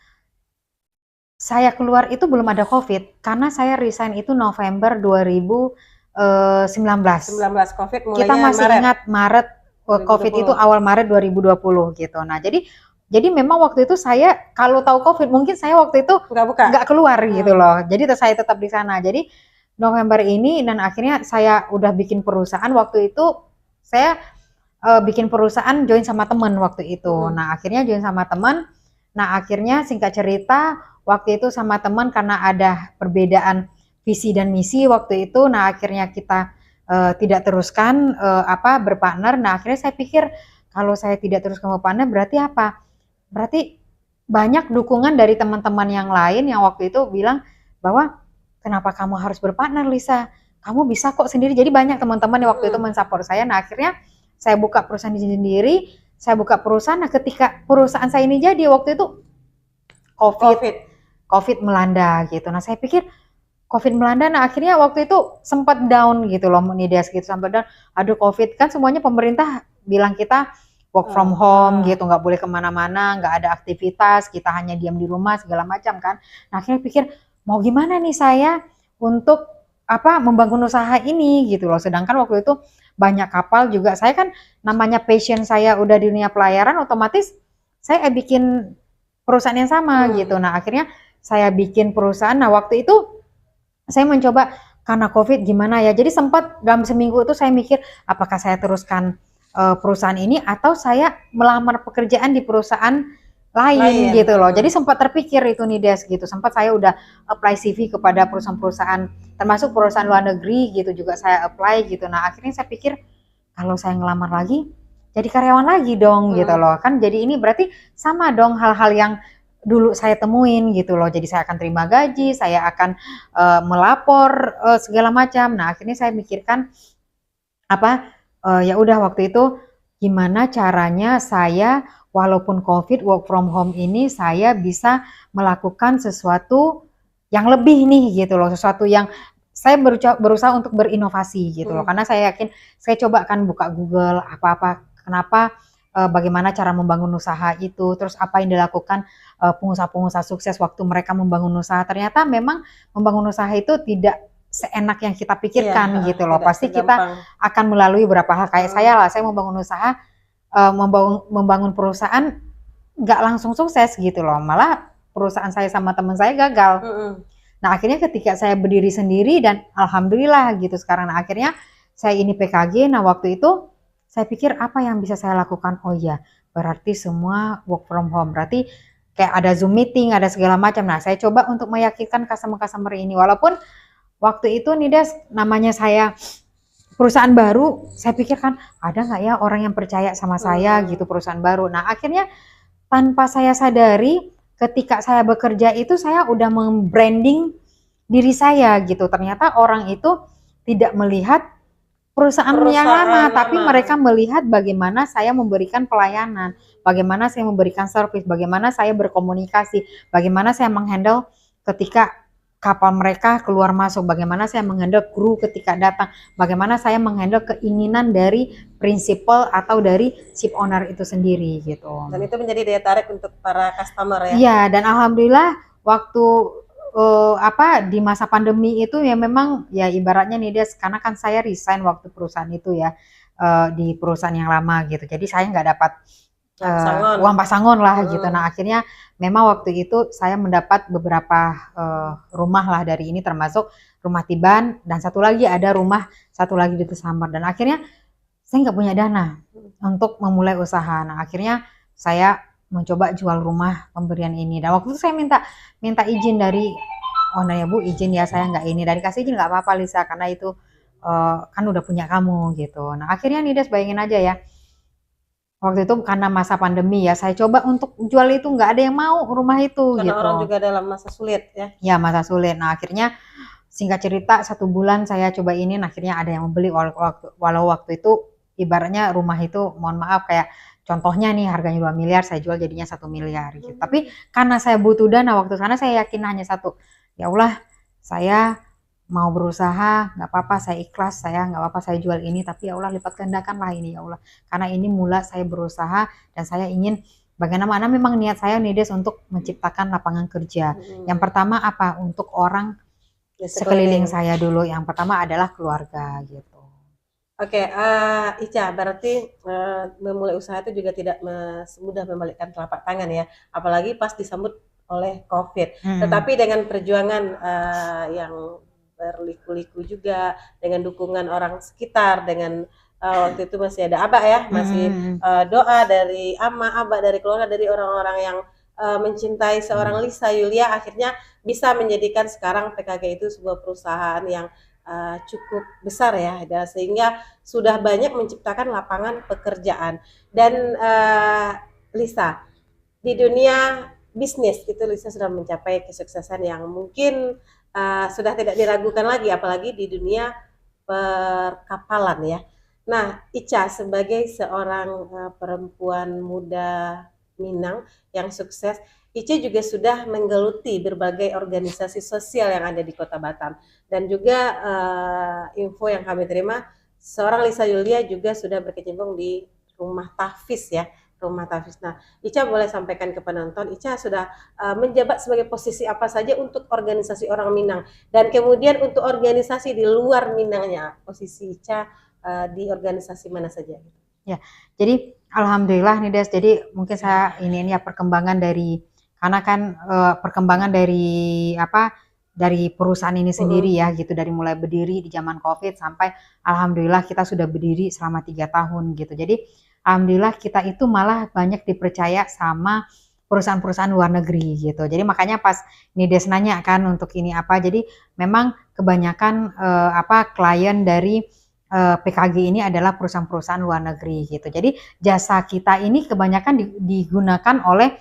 saya keluar itu belum ada COVID, karena saya resign itu November 2019. COVID mulainya kita masih Maret. Ingat Maret 2020. COVID itu awal Maret 2020 gitu. Nah, jadi memang waktu itu saya kalau tahu COVID mungkin saya waktu itu nggak keluar gitu loh. Jadi saya tetap di sana. Jadi November ini, dan akhirnya saya udah bikin perusahaan waktu itu. Saya bikin perusahaan join sama teman waktu itu. Nah akhirnya join sama teman. Nah akhirnya singkat cerita waktu itu sama teman karena ada perbedaan visi dan misi waktu itu. Nah akhirnya kita tidak teruskan berpartner. Nah akhirnya saya pikir kalau saya tidak teruskan berpartner berarti apa? Berarti banyak dukungan dari teman-teman yang lain yang waktu itu bilang bahwa kenapa kamu harus berpartner Lisa? Kamu bisa kok sendiri. Jadi banyak teman-teman yang waktu itu mensupport saya. Nah akhirnya saya buka perusahaan sendiri, saya buka perusahaan. Nah ketika perusahaan saya ini jadi waktu itu COVID melanda gitu. Nah saya pikir COVID melanda, nah akhirnya waktu itu sempat down gitu loh, Nides gitu, sampai down. Aduh COVID kan semuanya pemerintah bilang kita work from home gitu, nggak boleh kemana-mana, nggak ada aktivitas, kita hanya diam di rumah segala macam kan. Nah akhirnya pikir mau gimana nih saya untuk membangun usaha ini gitu loh. Sedangkan waktu itu banyak kapal juga. Saya kan namanya passion saya udah di dunia pelayaran, otomatis saya bikin perusahaan yang sama gitu. Nah akhirnya saya bikin perusahaan. Nah waktu itu saya mencoba karena COVID gimana ya. Jadi sempat dalam seminggu itu saya mikir apakah saya teruskan perusahaan ini atau saya melamar pekerjaan di perusahaan lain gitu loh. Jadi sempat terpikir itu nih Des gitu. Sempat saya udah apply CV kepada perusahaan-perusahaan termasuk perusahaan luar negeri gitu juga saya apply gitu. Nah akhirnya saya pikir kalau saya ngelamar lagi jadi karyawan lagi dong gitu loh. Kan jadi ini berarti sama dong hal-hal yang dulu saya temuin gitu loh. Jadi saya akan terima gaji, saya akan melapor segala macam. Nah akhirnya saya mikirkan ya udah waktu itu gimana caranya saya walaupun COVID work from home ini saya bisa melakukan sesuatu yang lebih nih gitu loh, sesuatu yang saya berusaha untuk berinovasi gitu loh, karena saya yakin saya coba kan buka Google kenapa bagaimana cara membangun usaha itu, terus apa yang dilakukan pengusaha-pengusaha sukses waktu mereka membangun usaha. Ternyata memang membangun usaha itu tidak seenak yang kita pikirkan gitu loh. Pasti kita akan melalui beberapa hal. Kayak saya membangun usaha, membangun perusahaan nggak langsung sukses gitu loh. Malah perusahaan saya sama teman saya gagal. Nah akhirnya ketika saya berdiri sendiri dan alhamdulillah gitu sekarang. Nah akhirnya saya ini PKG. Nah waktu itu saya pikir apa yang bisa saya lakukan? Oh iya, berarti semua work from home. Berarti kayak ada Zoom meeting, ada segala macam. Nah saya coba untuk meyakinkan customer-customer ini. Walaupun waktu itu nih Des, namanya saya perusahaan baru, saya pikirkan ada nggak ya orang yang percaya sama saya gitu perusahaan baru. Nah akhirnya tanpa saya sadari ketika saya bekerja itu saya udah membranding diri saya gitu. Ternyata orang itu tidak melihat perusahaan yang lama, tapi mereka melihat bagaimana saya memberikan pelayanan, bagaimana saya memberikan service, bagaimana saya berkomunikasi, bagaimana saya menghandle ketika kapal mereka keluar masuk, bagaimana saya menghandle kru ketika datang, bagaimana saya menghandle keinginan dari prinsipal atau dari ship owner itu sendiri gitu. Dan itu menjadi daya tarik untuk para customer ya? Iya, dan alhamdulillah waktu di masa pandemi itu ya memang ya ibaratnya nih Des, karena kan saya resign waktu perusahaan itu ya, di perusahaan yang lama gitu. Jadi saya nggak dapat uang pasangon lah gitu. Nah akhirnya memang waktu itu saya mendapat beberapa rumah lah dari ini, termasuk rumah Tiban dan satu lagi di Tesamar. Dan akhirnya saya nggak punya dana untuk memulai usaha. Nah akhirnya saya mencoba jual rumah pemberian ini. Dan waktu itu saya minta izin dari owner ya Bu, izin ya saya nggak ini. Dari kasih izin nggak apa-apa Lisa, karena itu kan udah punya kamu gitu. Nah akhirnya nih Des, bayangin aja ya. Waktu itu karena masa pandemi ya, saya coba untuk jual itu nggak ada yang mau rumah itu. Karena gitu. Orang juga dalam masa sulit ya? Ya masa sulit. Nah akhirnya singkat cerita 1 bulan saya coba ini, akhirnya ada yang membeli walau waktu itu ibaratnya rumah itu mohon maaf kayak contohnya nih harganya 2 miliar, saya jual jadinya 1 miliar gitu. Tapi karena saya butuh dana waktu sana, saya yakin hanya satu, ya Allah saya mau berusaha, nggak apa-apa saya ikhlas, saya nggak apa-apa saya jual ini, tapi ya Allah lipat gandakanlah ini ya Allah, karena ini mula saya berusaha dan saya ingin bagaimana memang niat saya nih Des untuk menciptakan lapangan kerja. Yang pertama apa? Untuk orang sekeliling saya dulu, yang pertama adalah keluarga gitu. Oke, Ica, berarti memulai usaha itu juga tidak semudah membalikkan telapak tangan ya, apalagi pas disambut oleh COVID. Tetapi dengan perjuangan yang berliku-liku juga, dengan dukungan orang sekitar, dengan waktu itu masih ada aba ya, masih doa dari ama, aba, dari keluarga, dari orang-orang yang mencintai seorang Lisa Yulia, akhirnya bisa menjadikan sekarang PKG itu sebuah perusahaan yang cukup besar ya, dan sehingga sudah banyak menciptakan lapangan pekerjaan. Dan Lisa, di dunia bisnis itu Lisa sudah mencapai kesuksesan yang mungkin sudah tidak diragukan lagi, apalagi di dunia perkapalan ya. Nah, Ica sebagai seorang perempuan muda Minang yang sukses, Ica juga sudah menggeluti berbagai organisasi sosial yang ada di Kota Batam. Dan juga info yang kami terima, seorang Lisa Yulia juga sudah berkecimpung di rumah tahfiz ya, rumah tahfiz. Nah, Ica boleh sampaikan ke penonton, Ica sudah menjabat sebagai posisi apa saja untuk organisasi orang Minang, dan kemudian untuk organisasi di luar Minangnya, posisi Ica di organisasi mana saja? Ya, jadi alhamdulillah nih Des. Jadi mungkin saya ini ya perkembangan dari, karena kan perkembangan dari dari perusahaan ini sendiri ya gitu, dari mulai berdiri di zaman COVID sampai alhamdulillah kita sudah berdiri selama 3 tahun gitu. Jadi alhamdulillah kita itu malah banyak dipercaya sama perusahaan-perusahaan luar negeri gitu. Jadi makanya pas Nides nanya kan untuk ini apa, jadi memang kebanyakan klien dari PKG ini adalah perusahaan-perusahaan luar negeri gitu. Jadi jasa kita ini kebanyakan digunakan oleh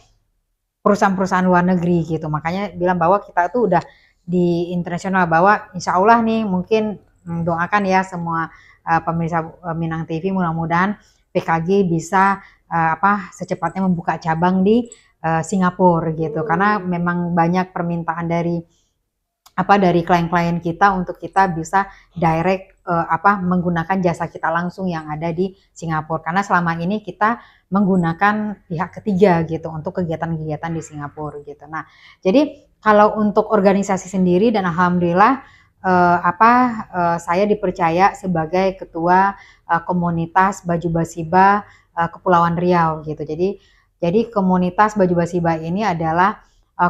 perusahaan-perusahaan luar negeri gitu. Makanya bilang bahwa kita tuh udah di internasional, bahwa insya Allah nih mungkin doakan ya semua pemirsa Minang TV, mudah-mudahan PKG bisa secepatnya membuka cabang di Singapura gitu. Karena memang banyak permintaan dari klien-klien kita untuk kita bisa direct menggunakan jasa kita langsung yang ada di Singapura, karena selama ini kita menggunakan pihak ketiga gitu untuk kegiatan-kegiatan di Singapura gitu. Nah, jadi kalau untuk organisasi sendiri, dan alhamdulillah saya dipercaya sebagai ketua komunitas Baju Basiba Kepulauan Riau gitu. Jadi komunitas Baju Basiba ini adalah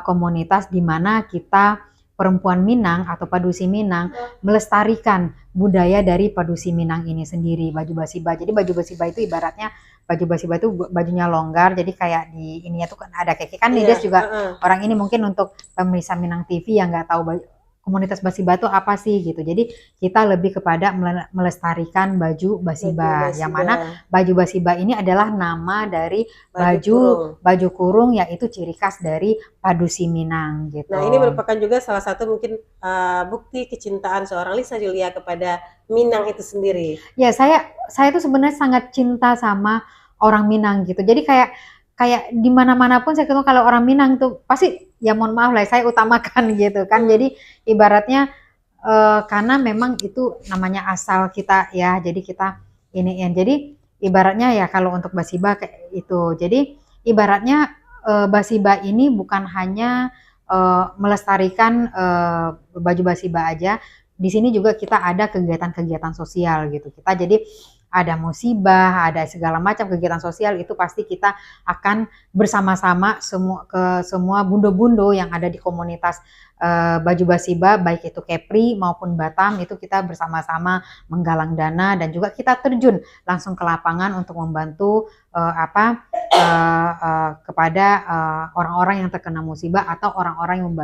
komunitas di mana kita perempuan Minang atau Padusi Minang melestarikan budaya dari Padusi Minang ini sendiri, Baju Basiba. Jadi Baju Basiba itu ibaratnya, Baju Basiba itu bajunya longgar, jadi kayak di ininya tuh kan ada keki kan. Nides juga orang ini mungkin untuk pemirsa Minang TV yang nggak tahu komunitas Basiba itu apa sih gitu. Jadi kita lebih kepada melestarikan baju Basiba, yang mana baju Basiba ini adalah nama dari baju kurung, yaitu ciri khas dari Padusi Minang gitu. Nah, ini merupakan juga salah satu mungkin bukti kecintaan seorang Lisa Yulia kepada Minang itu sendiri. Ya, saya tuh sebenarnya sangat cinta sama orang Minang gitu. Jadi kayak di mana-mana pun saya ketemu kalau orang Minang tuh pasti ya mohon maaf lah saya utamakan gitu kan. Jadi ibaratnya karena memang itu namanya asal kita ya. Jadi kita iniin. Jadi ibaratnya ya kalau untuk Basiba kayak itu. Jadi ibaratnya Basiba ini bukan hanya melestarikan baju Basiba aja. Di sini juga kita ada kegiatan-kegiatan sosial gitu. Kita jadi ada musibah, ada segala macam kegiatan sosial, itu pasti kita akan bersama-sama semua bundo-bundo yang ada di komunitas Baju Basiba, baik itu Kepri maupun Batam, itu kita bersama-sama menggalang dana dan juga kita terjun langsung ke lapangan untuk membantu kepada orang-orang yang terkena musibah atau orang-orang yang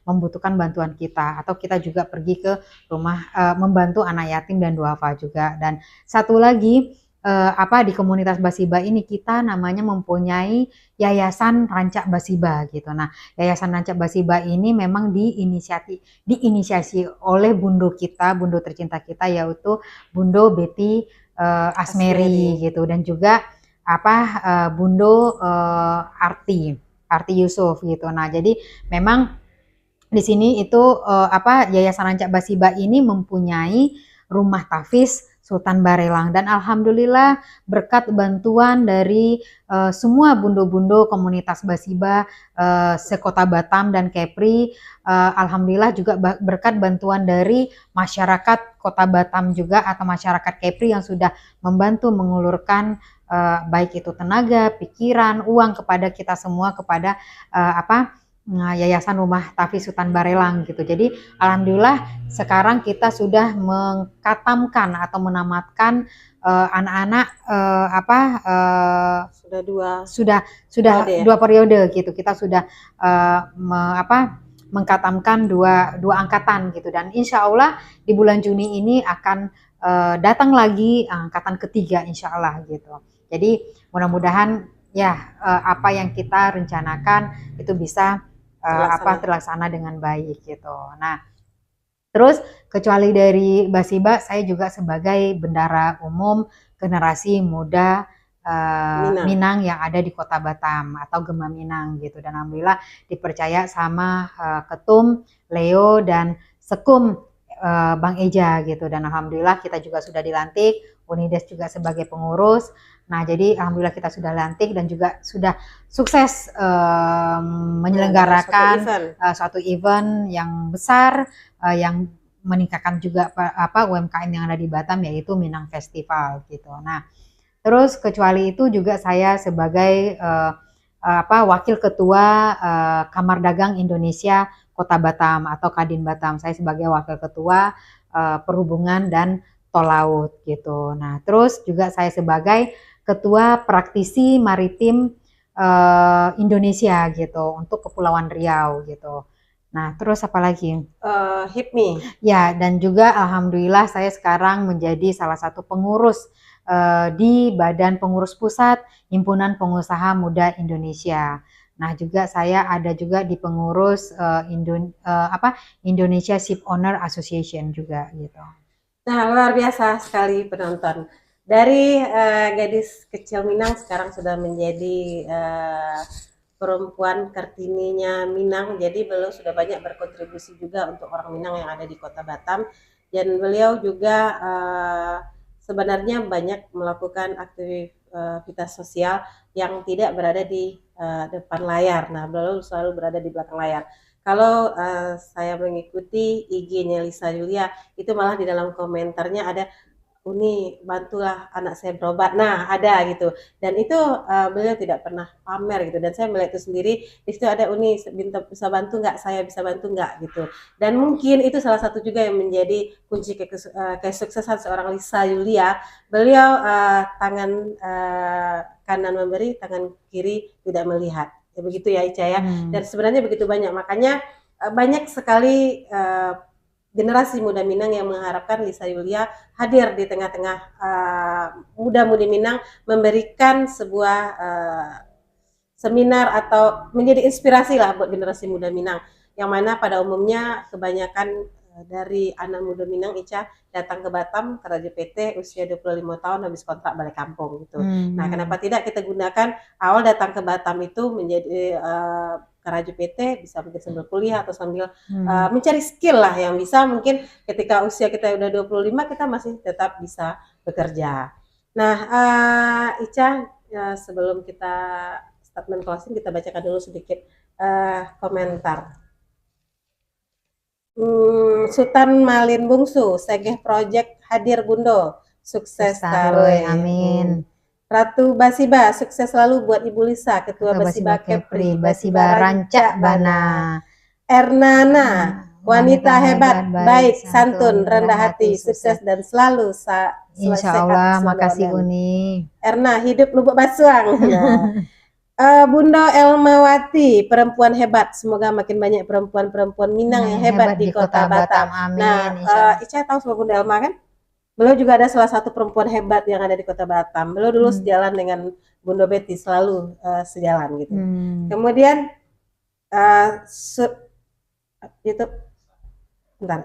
membutuhkan bantuan kita, atau kita juga pergi ke rumah membantu anak yatim dan duafa juga. Dan satu lagi di komunitas Basiba ini kita namanya mempunyai Yayasan Rancak Basiba gitu. Nah, Yayasan Rancak Basiba ini memang diinisiasi oleh bundo kita, bundo tercinta kita, yaitu Bundo Betty Asmeri gitu, dan juga Bundo Arti Yusuf gitu. Nah, jadi memang di sini itu Yayasan Rancak Basiba ini mempunyai rumah tahfiz Sultan Barelang, dan alhamdulillah berkat bantuan dari semua bundo-bundo komunitas Basiba sekota Batam dan Kepri, alhamdulillah juga berkat bantuan dari masyarakat Kota Batam juga atau masyarakat Kepri yang sudah membantu mengulurkan baik itu tenaga, pikiran, uang kepada kita semua, kepada Yayasan Rumah Tafis Sultan Barelang gitu. Jadi alhamdulillah sekarang kita sudah mengkatamkan atau menamatkan anak-anak Sudah dua sudah periode ya? 2 periode gitu. Kita sudah mengkatamkan dua angkatan gitu, dan insya Allah di bulan Juni ini akan datang lagi angkatan ketiga insya Allah gitu. Jadi mudah-mudahan ya apa yang kita rencanakan itu bisa terlaksana dengan baik gitu. Nah, terus kecuali dari Basiba, saya juga sebagai bendara umum generasi muda Minang yang ada di Kota Batam atau Gema Minang gitu, dan alhamdulillah dipercaya sama Ketum Leo dan Sekum Bang Eja gitu, dan alhamdulillah kita juga sudah dilantik, Unides juga sebagai pengurus. Nah, jadi alhamdulillah kita sudah lantik dan juga sudah sukses menyelenggarakan suatu event yang besar yang meningkatkan juga UMKM yang ada di Batam, yaitu Minang Festival gitu. Nah, terus kecuali itu juga saya sebagai wakil ketua Kamar Dagang Indonesia Kota Batam atau Kadin Batam. Saya sebagai wakil ketua perhubungan dan tol laut gitu. Nah, terus juga saya sebagai ketua praktisi maritim Indonesia gitu untuk Kepulauan Riau gitu. Nah, terus apa lagi? HIPMI. Ya, dan juga alhamdulillah saya sekarang menjadi salah satu pengurus di Badan Pengurus Pusat Himpunan Pengusaha Muda Indonesia. Nah, juga saya ada juga di pengurus Indonesia Ship Owner Association juga gitu. Nah, luar biasa sekali penonton. Dari gadis kecil Minang sekarang sudah menjadi perempuan Kartininya Minang. Jadi beliau sudah banyak berkontribusi juga untuk orang Minang yang ada di Kota Batam. Dan beliau juga sebenarnya banyak melakukan aktivitas sosial yang tidak berada di depan layar. Nah, beliau selalu berada di belakang layar. Kalau saya mengikuti IG-nya Lisa Yulia, itu malah di dalam komentarnya ada, Uni bantulah anak saya berobat. Nah, ada gitu. Dan itu beliau tidak pernah pamer gitu. Dan saya melihat itu sendiri. Di situ ada, Uni bisa bantu nggak? Saya bisa bantu nggak gitu. Dan mungkin itu salah satu juga yang menjadi kunci kesuksesan seorang Lisa Yulia. Beliau tangan kanan memberi, tangan kiri tidak melihat. Ya, begitu ya Ica ya. Dan sebenarnya begitu banyak. Makanya banyak sekali generasi muda Minang yang mengharapkan Lisa Yulia hadir di tengah-tengah muda-mudi Minang, memberikan sebuah seminar atau menjadi inspirasi lah buat generasi muda Minang, yang mana pada umumnya kebanyakan dari anak muda Minang, Ica, datang ke Batam ke Raja PT usia 25 tahun habis kontrak balik kampung gitu. Nah, kenapa tidak kita gunakan awal datang ke Batam itu menjadi ke Raja PT, bisa mungkin sambil kuliah atau sambil mencari skill lah yang bisa mungkin ketika usia kita udah 25 kita masih tetap bisa bekerja. Nah, Ica, sebelum kita statement closing, kita bacakan dulu sedikit komentar. Sultan Malin Bungsu, Segeh Project hadir Bundo, sukses taroy, amin. Ratu Basiba, sukses selalu buat Ibu Lisa, Ketua Basiba Kepri, Basiba Rancak Bana. Ernana, wanita hebat, baik, santun, rendah hati, sukses dan selalu insya Allah, makasih Uni. Erna, hidup Lubuk Basuang. Bunda Elmawati, perempuan hebat. Semoga makin banyak perempuan-perempuan Minang yang hebat di Kota Batam. Amin. Nah, Ica tahu sama Bunda Elma kan? Beliau juga ada salah satu perempuan hebat yang ada di Kota Batam. Beliau dulu sejalan dengan Bunda Betty, selalu sejalan gitu. Kemudian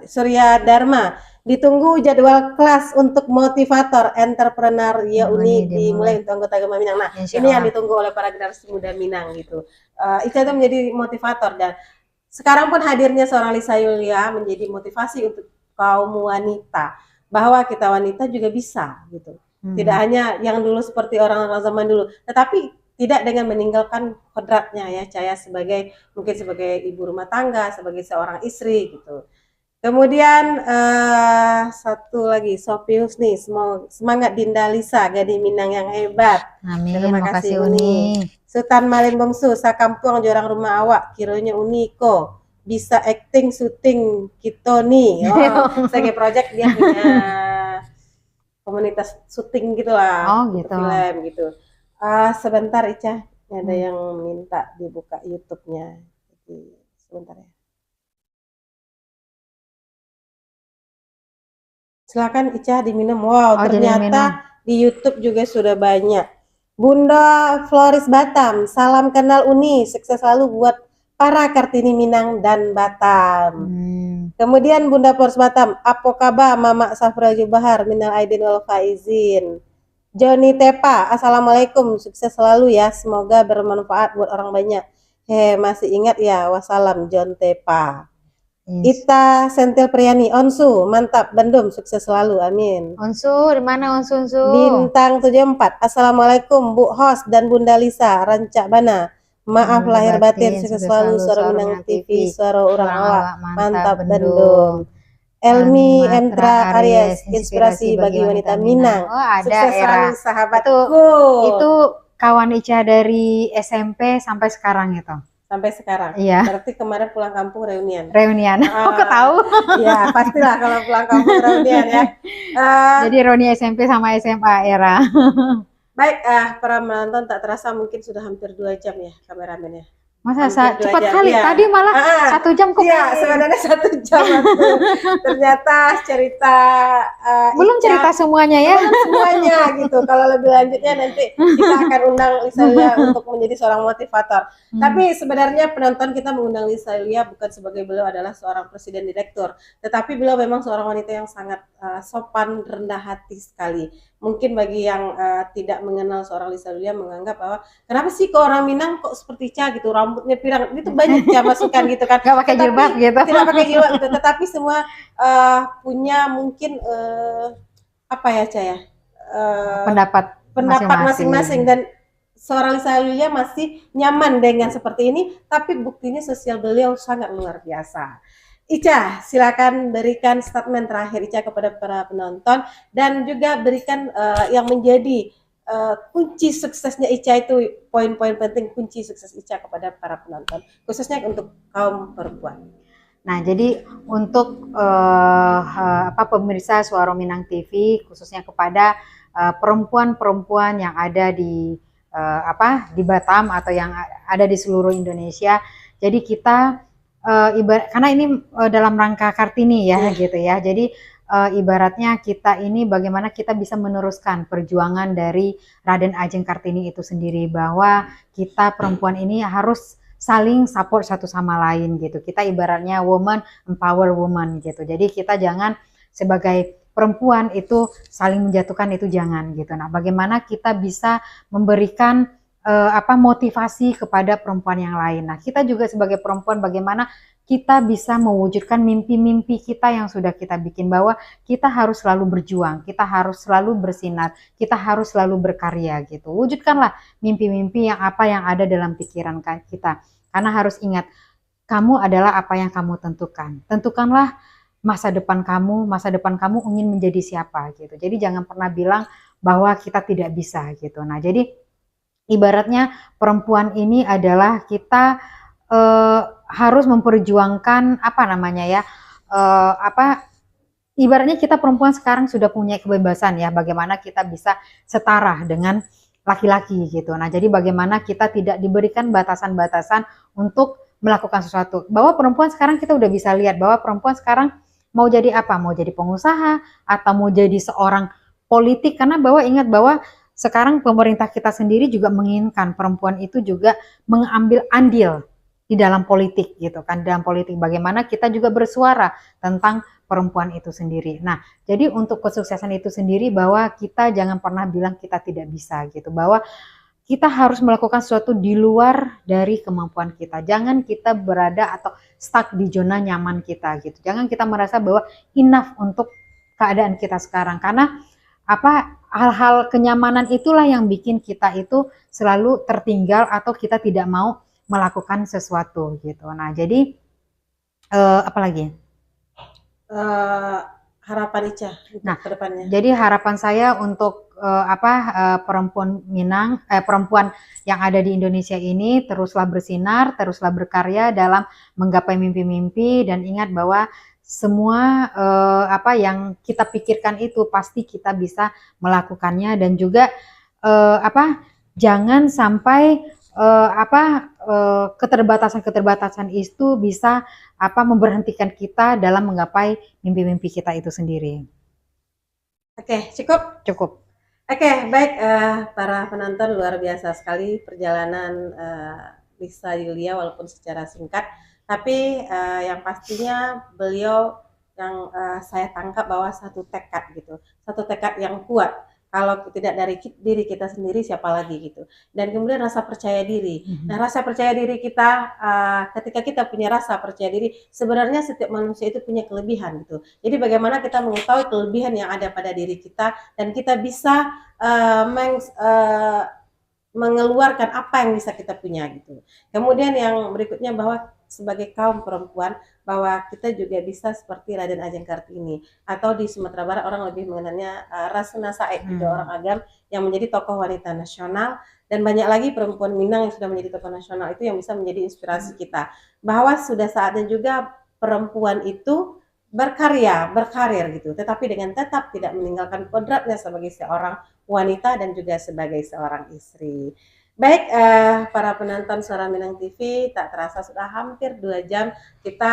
Surya Dharma, ditunggu jadwal kelas untuk motivator entrepreneur ya Uni dimulai untuk anggota Gema Minang. Nah, ini yang ditunggu oleh para generasi muda Minang gitu. Ica itu menjadi motivator, dan sekarang pun hadirnya seorang Lisa Yulia menjadi motivasi untuk kaum wanita, bahwa kita wanita juga bisa gitu. Tidak hanya yang dulu seperti orang-orang zaman dulu, tetapi tidak dengan meninggalkan kodratnya ya, Caya mungkin sebagai ibu rumah tangga, sebagai seorang istri gitu. Kemudian satu lagi, Sophie Husni, semangat Dinda Lisa, Gadis Minang yang hebat. Amin, terima kasih Uni. Sultan Malin Bongsu, sakampung jorang rumah awak, kiranya uniko. Bisa acting, syuting, kita nih. Oh, sebagai project dia punya komunitas syuting gitu lah. Oh, untuk gitu. film gitu. Sebentar Ica, ada yang minta dibuka YouTube-nya. Jadi, sebentar ya. Silakan Ica diminum. Wow, Oh, jadi minum. ternyata di YouTube juga sudah banyak. Bunda Floris Batam, salam kenal Uni, sukses selalu buat para Kartini Minang dan Batam. Kemudian Bunda Floris Batam, apa kabar Mama Safra Jubahar, minal aidin wal faizin. Joni Tepa, assalamualaikum, sukses selalu ya, semoga bermanfaat buat orang banyak. Masih ingat ya, wassalam John Tepa. Yes. Ita Sentil Priani, Onsu, mantap, Bandung, sukses selalu, amin. Onsu, di mana Onsu? Bintang 74, assalamualaikum Bu Host dan Bunda Lisa, Rancak Bana. Maaf lahir batin, sukses selalu, Suara Minang TV, Suara Orang Awak, mantap Bandung. Elmi Entra Aries, inspirasi bagi wanita Minang. Oh, ada sukses Era. selalu sahabatku. Itu kawan Ica dari SMP sampai sekarang itu. Sampai sekarang. Iya. Berarti kemarin pulang kampung reunian. Reunian. Kok tahu? Iya, pastilah kalau pulang kampung reunian ya. Jadi Roni SMP sama SMA Era. Baik, para penonton tak terasa mungkin sudah hampir 2 jam ya kameramen ya. Masa cepat kali, ya. Tadi malah 1 jam kok. Iya, sebenarnya 1 jam. Ternyata cerita belum cerita semuanya ya. Belum semuanya gitu. Kalau lebih lanjutnya nanti kita akan undang Lisa Yulia untuk menjadi seorang motivator. Tapi sebenarnya penonton kita mengundang Lisa Yulia bukan sebagai beliau adalah seorang presiden direktur, tetapi beliau memang seorang wanita yang sangat sopan, rendah hati sekali. Mungkin bagi yang tidak mengenal seorang Lisa Yulia menganggap bahwa kenapa sih kok orang Minang kok seperti Ca gitu, rambutnya pirang, itu banyak ya masukan gitu kan. Gak pakai jilbab gitu. Tidak pakai jilbab gitu, tetapi semua punya mungkin apa ya Ca ya? Pendapat masing-masing dan seorang Lisa Yulia masih nyaman dengan seperti ini, tapi buktinya sosial beliau sangat luar biasa. Ica, silakan berikan statement terakhir Ica kepada para penonton dan juga berikan yang menjadi kunci suksesnya Ica itu, poin-poin penting kunci sukses Ica kepada para penonton, khususnya untuk kaum perempuan. Nah, jadi untuk pemirsa Suara Minang TV, khususnya kepada perempuan-perempuan yang ada di di Batam atau yang ada di seluruh Indonesia. Jadi kita karena ini dalam rangka Kartini ya gitu ya. Jadi ibaratnya kita ini bagaimana kita bisa meneruskan perjuangan dari Raden Ajeng Kartini itu sendiri, bahwa kita perempuan ini harus saling support satu sama lain gitu. Kita ibaratnya woman empower woman gitu. Jadi kita jangan sebagai perempuan itu saling menjatuhkan, itu jangan gitu. Nah, bagaimana kita bisa memberikan motivasi kepada perempuan yang lain. Nah, kita juga sebagai perempuan bagaimana kita bisa mewujudkan mimpi-mimpi kita yang sudah kita bikin, bahwa kita harus selalu berjuang, kita harus selalu bersinar, kita harus selalu berkarya gitu. Wujudkanlah mimpi-mimpi yang ada dalam pikiran kita. Karena harus ingat, kamu adalah apa yang kamu tentukan. Tentukanlah masa depan kamu ingin menjadi siapa gitu. Jadi jangan pernah bilang bahwa kita tidak bisa gitu. Nah, jadi ibaratnya perempuan ini adalah kita harus memperjuangkan ibaratnya kita perempuan sekarang sudah punya kebebasan ya, bagaimana kita bisa setara dengan laki-laki gitu. Nah, jadi bagaimana kita tidak diberikan batasan-batasan untuk melakukan sesuatu. Bahwa perempuan sekarang kita udah bisa lihat bahwa perempuan sekarang mau jadi apa? Mau jadi pengusaha atau mau jadi seorang politik, karena bahwa ingat bahwa sekarang pemerintah kita sendiri juga menginginkan perempuan itu juga mengambil andil di dalam politik gitu kan, dalam politik bagaimana kita juga bersuara tentang perempuan itu sendiri. Nah, jadi untuk kesuksesan itu sendiri bahwa kita jangan pernah bilang kita tidak bisa gitu, bahwa kita harus melakukan sesuatu di luar dari kemampuan kita. Jangan kita berada atau stuck di zona nyaman kita gitu. Jangan kita merasa bahwa enough untuk keadaan kita sekarang, karena hal-hal kenyamanan itulah yang bikin kita itu selalu tertinggal atau kita tidak mau melakukan sesuatu gitu. Nah, jadi apa lagi? harapan Ica untuk Nah, kedepannya? jadi harapan saya untuk perempuan Minang, perempuan yang ada di Indonesia ini teruslah bersinar, teruslah berkarya dalam menggapai mimpi-mimpi, dan ingat bahwa semua apa yang kita pikirkan itu pasti kita bisa melakukannya, dan juga jangan sampai keterbatasan-keterbatasan itu bisa memberhentikan kita dalam menggapai mimpi-mimpi kita itu sendiri. Oke, cukup? Cukup. Oke, baik, para penonton, luar biasa sekali perjalanan Lisa Yulia walaupun secara singkat, tapi yang pastinya beliau yang saya tangkap bahwa satu tekad gitu, satu tekad yang kuat. Kalau tidak dari diri kita sendiri, siapa lagi gitu. Dan kemudian rasa percaya diri. Nah, rasa percaya diri kita, ketika kita punya rasa percaya diri, sebenarnya setiap manusia itu punya kelebihan gitu. Jadi bagaimana kita mengetahui kelebihan yang ada pada diri kita, dan kita bisa mengeluarkan apa yang bisa kita punya gitu. Kemudian yang berikutnya bahwa sebagai kaum perempuan, bahwa kita juga bisa seperti Raden Ajeng Kartini, atau di Sumatera Barat orang lebih mengenalnya Rasuna Said, juga orang Agam yang menjadi tokoh wanita nasional, dan banyak lagi perempuan Minang yang sudah menjadi tokoh nasional itu yang bisa menjadi inspirasi kita, bahwa sudah saatnya juga perempuan itu berkarya, berkarir gitu, tetapi dengan tetap tidak meninggalkan kodratnya sebagai seorang wanita dan juga sebagai seorang istri. Baik, para penonton Suara Minang TV, tak terasa sudah hampir 2 jam kita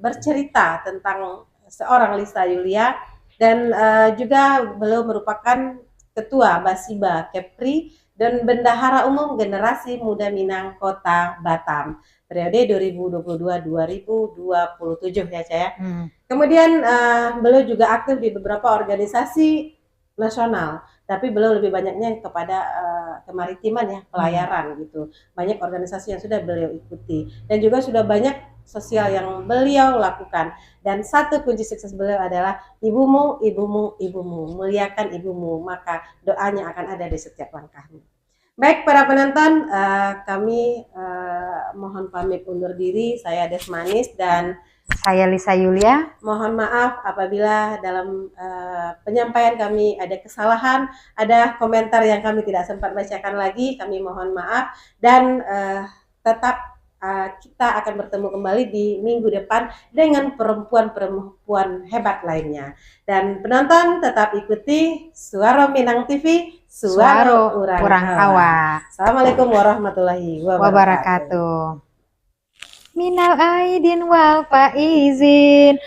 bercerita tentang seorang Lisa Yulia, dan juga beliau merupakan Ketua Basiba Kepri dan Bendahara Umum Generasi Muda Minang Kota Batam periode 2022-2027 ya Caya. Kemudian beliau juga aktif di beberapa organisasi nasional, tapi beliau lebih banyaknya kepada kemaritiman ya, pelayaran gitu. Banyak organisasi yang sudah beliau ikuti, dan juga sudah banyak sosial yang beliau lakukan. Dan satu kunci sukses beliau adalah ibumu, ibumu, ibumu, muliakan ibumu, maka doanya akan ada di setiap langkahmu. Baik para penonton, kami mohon pamit undur diri. Saya Desmanis dan saya Lisa Yulia. Mohon maaf apabila dalam penyampaian kami ada kesalahan, ada komentar yang kami tidak sempat bacakan lagi, kami mohon maaf, dan tetap kita akan bertemu kembali di minggu depan dengan perempuan-perempuan hebat lainnya. Dan penonton tetap ikuti Suara Minang TV, Suara Urang Hawa. Assalamualaikum warahmatullahi wabarakatuh. Minal aidin wal faizin.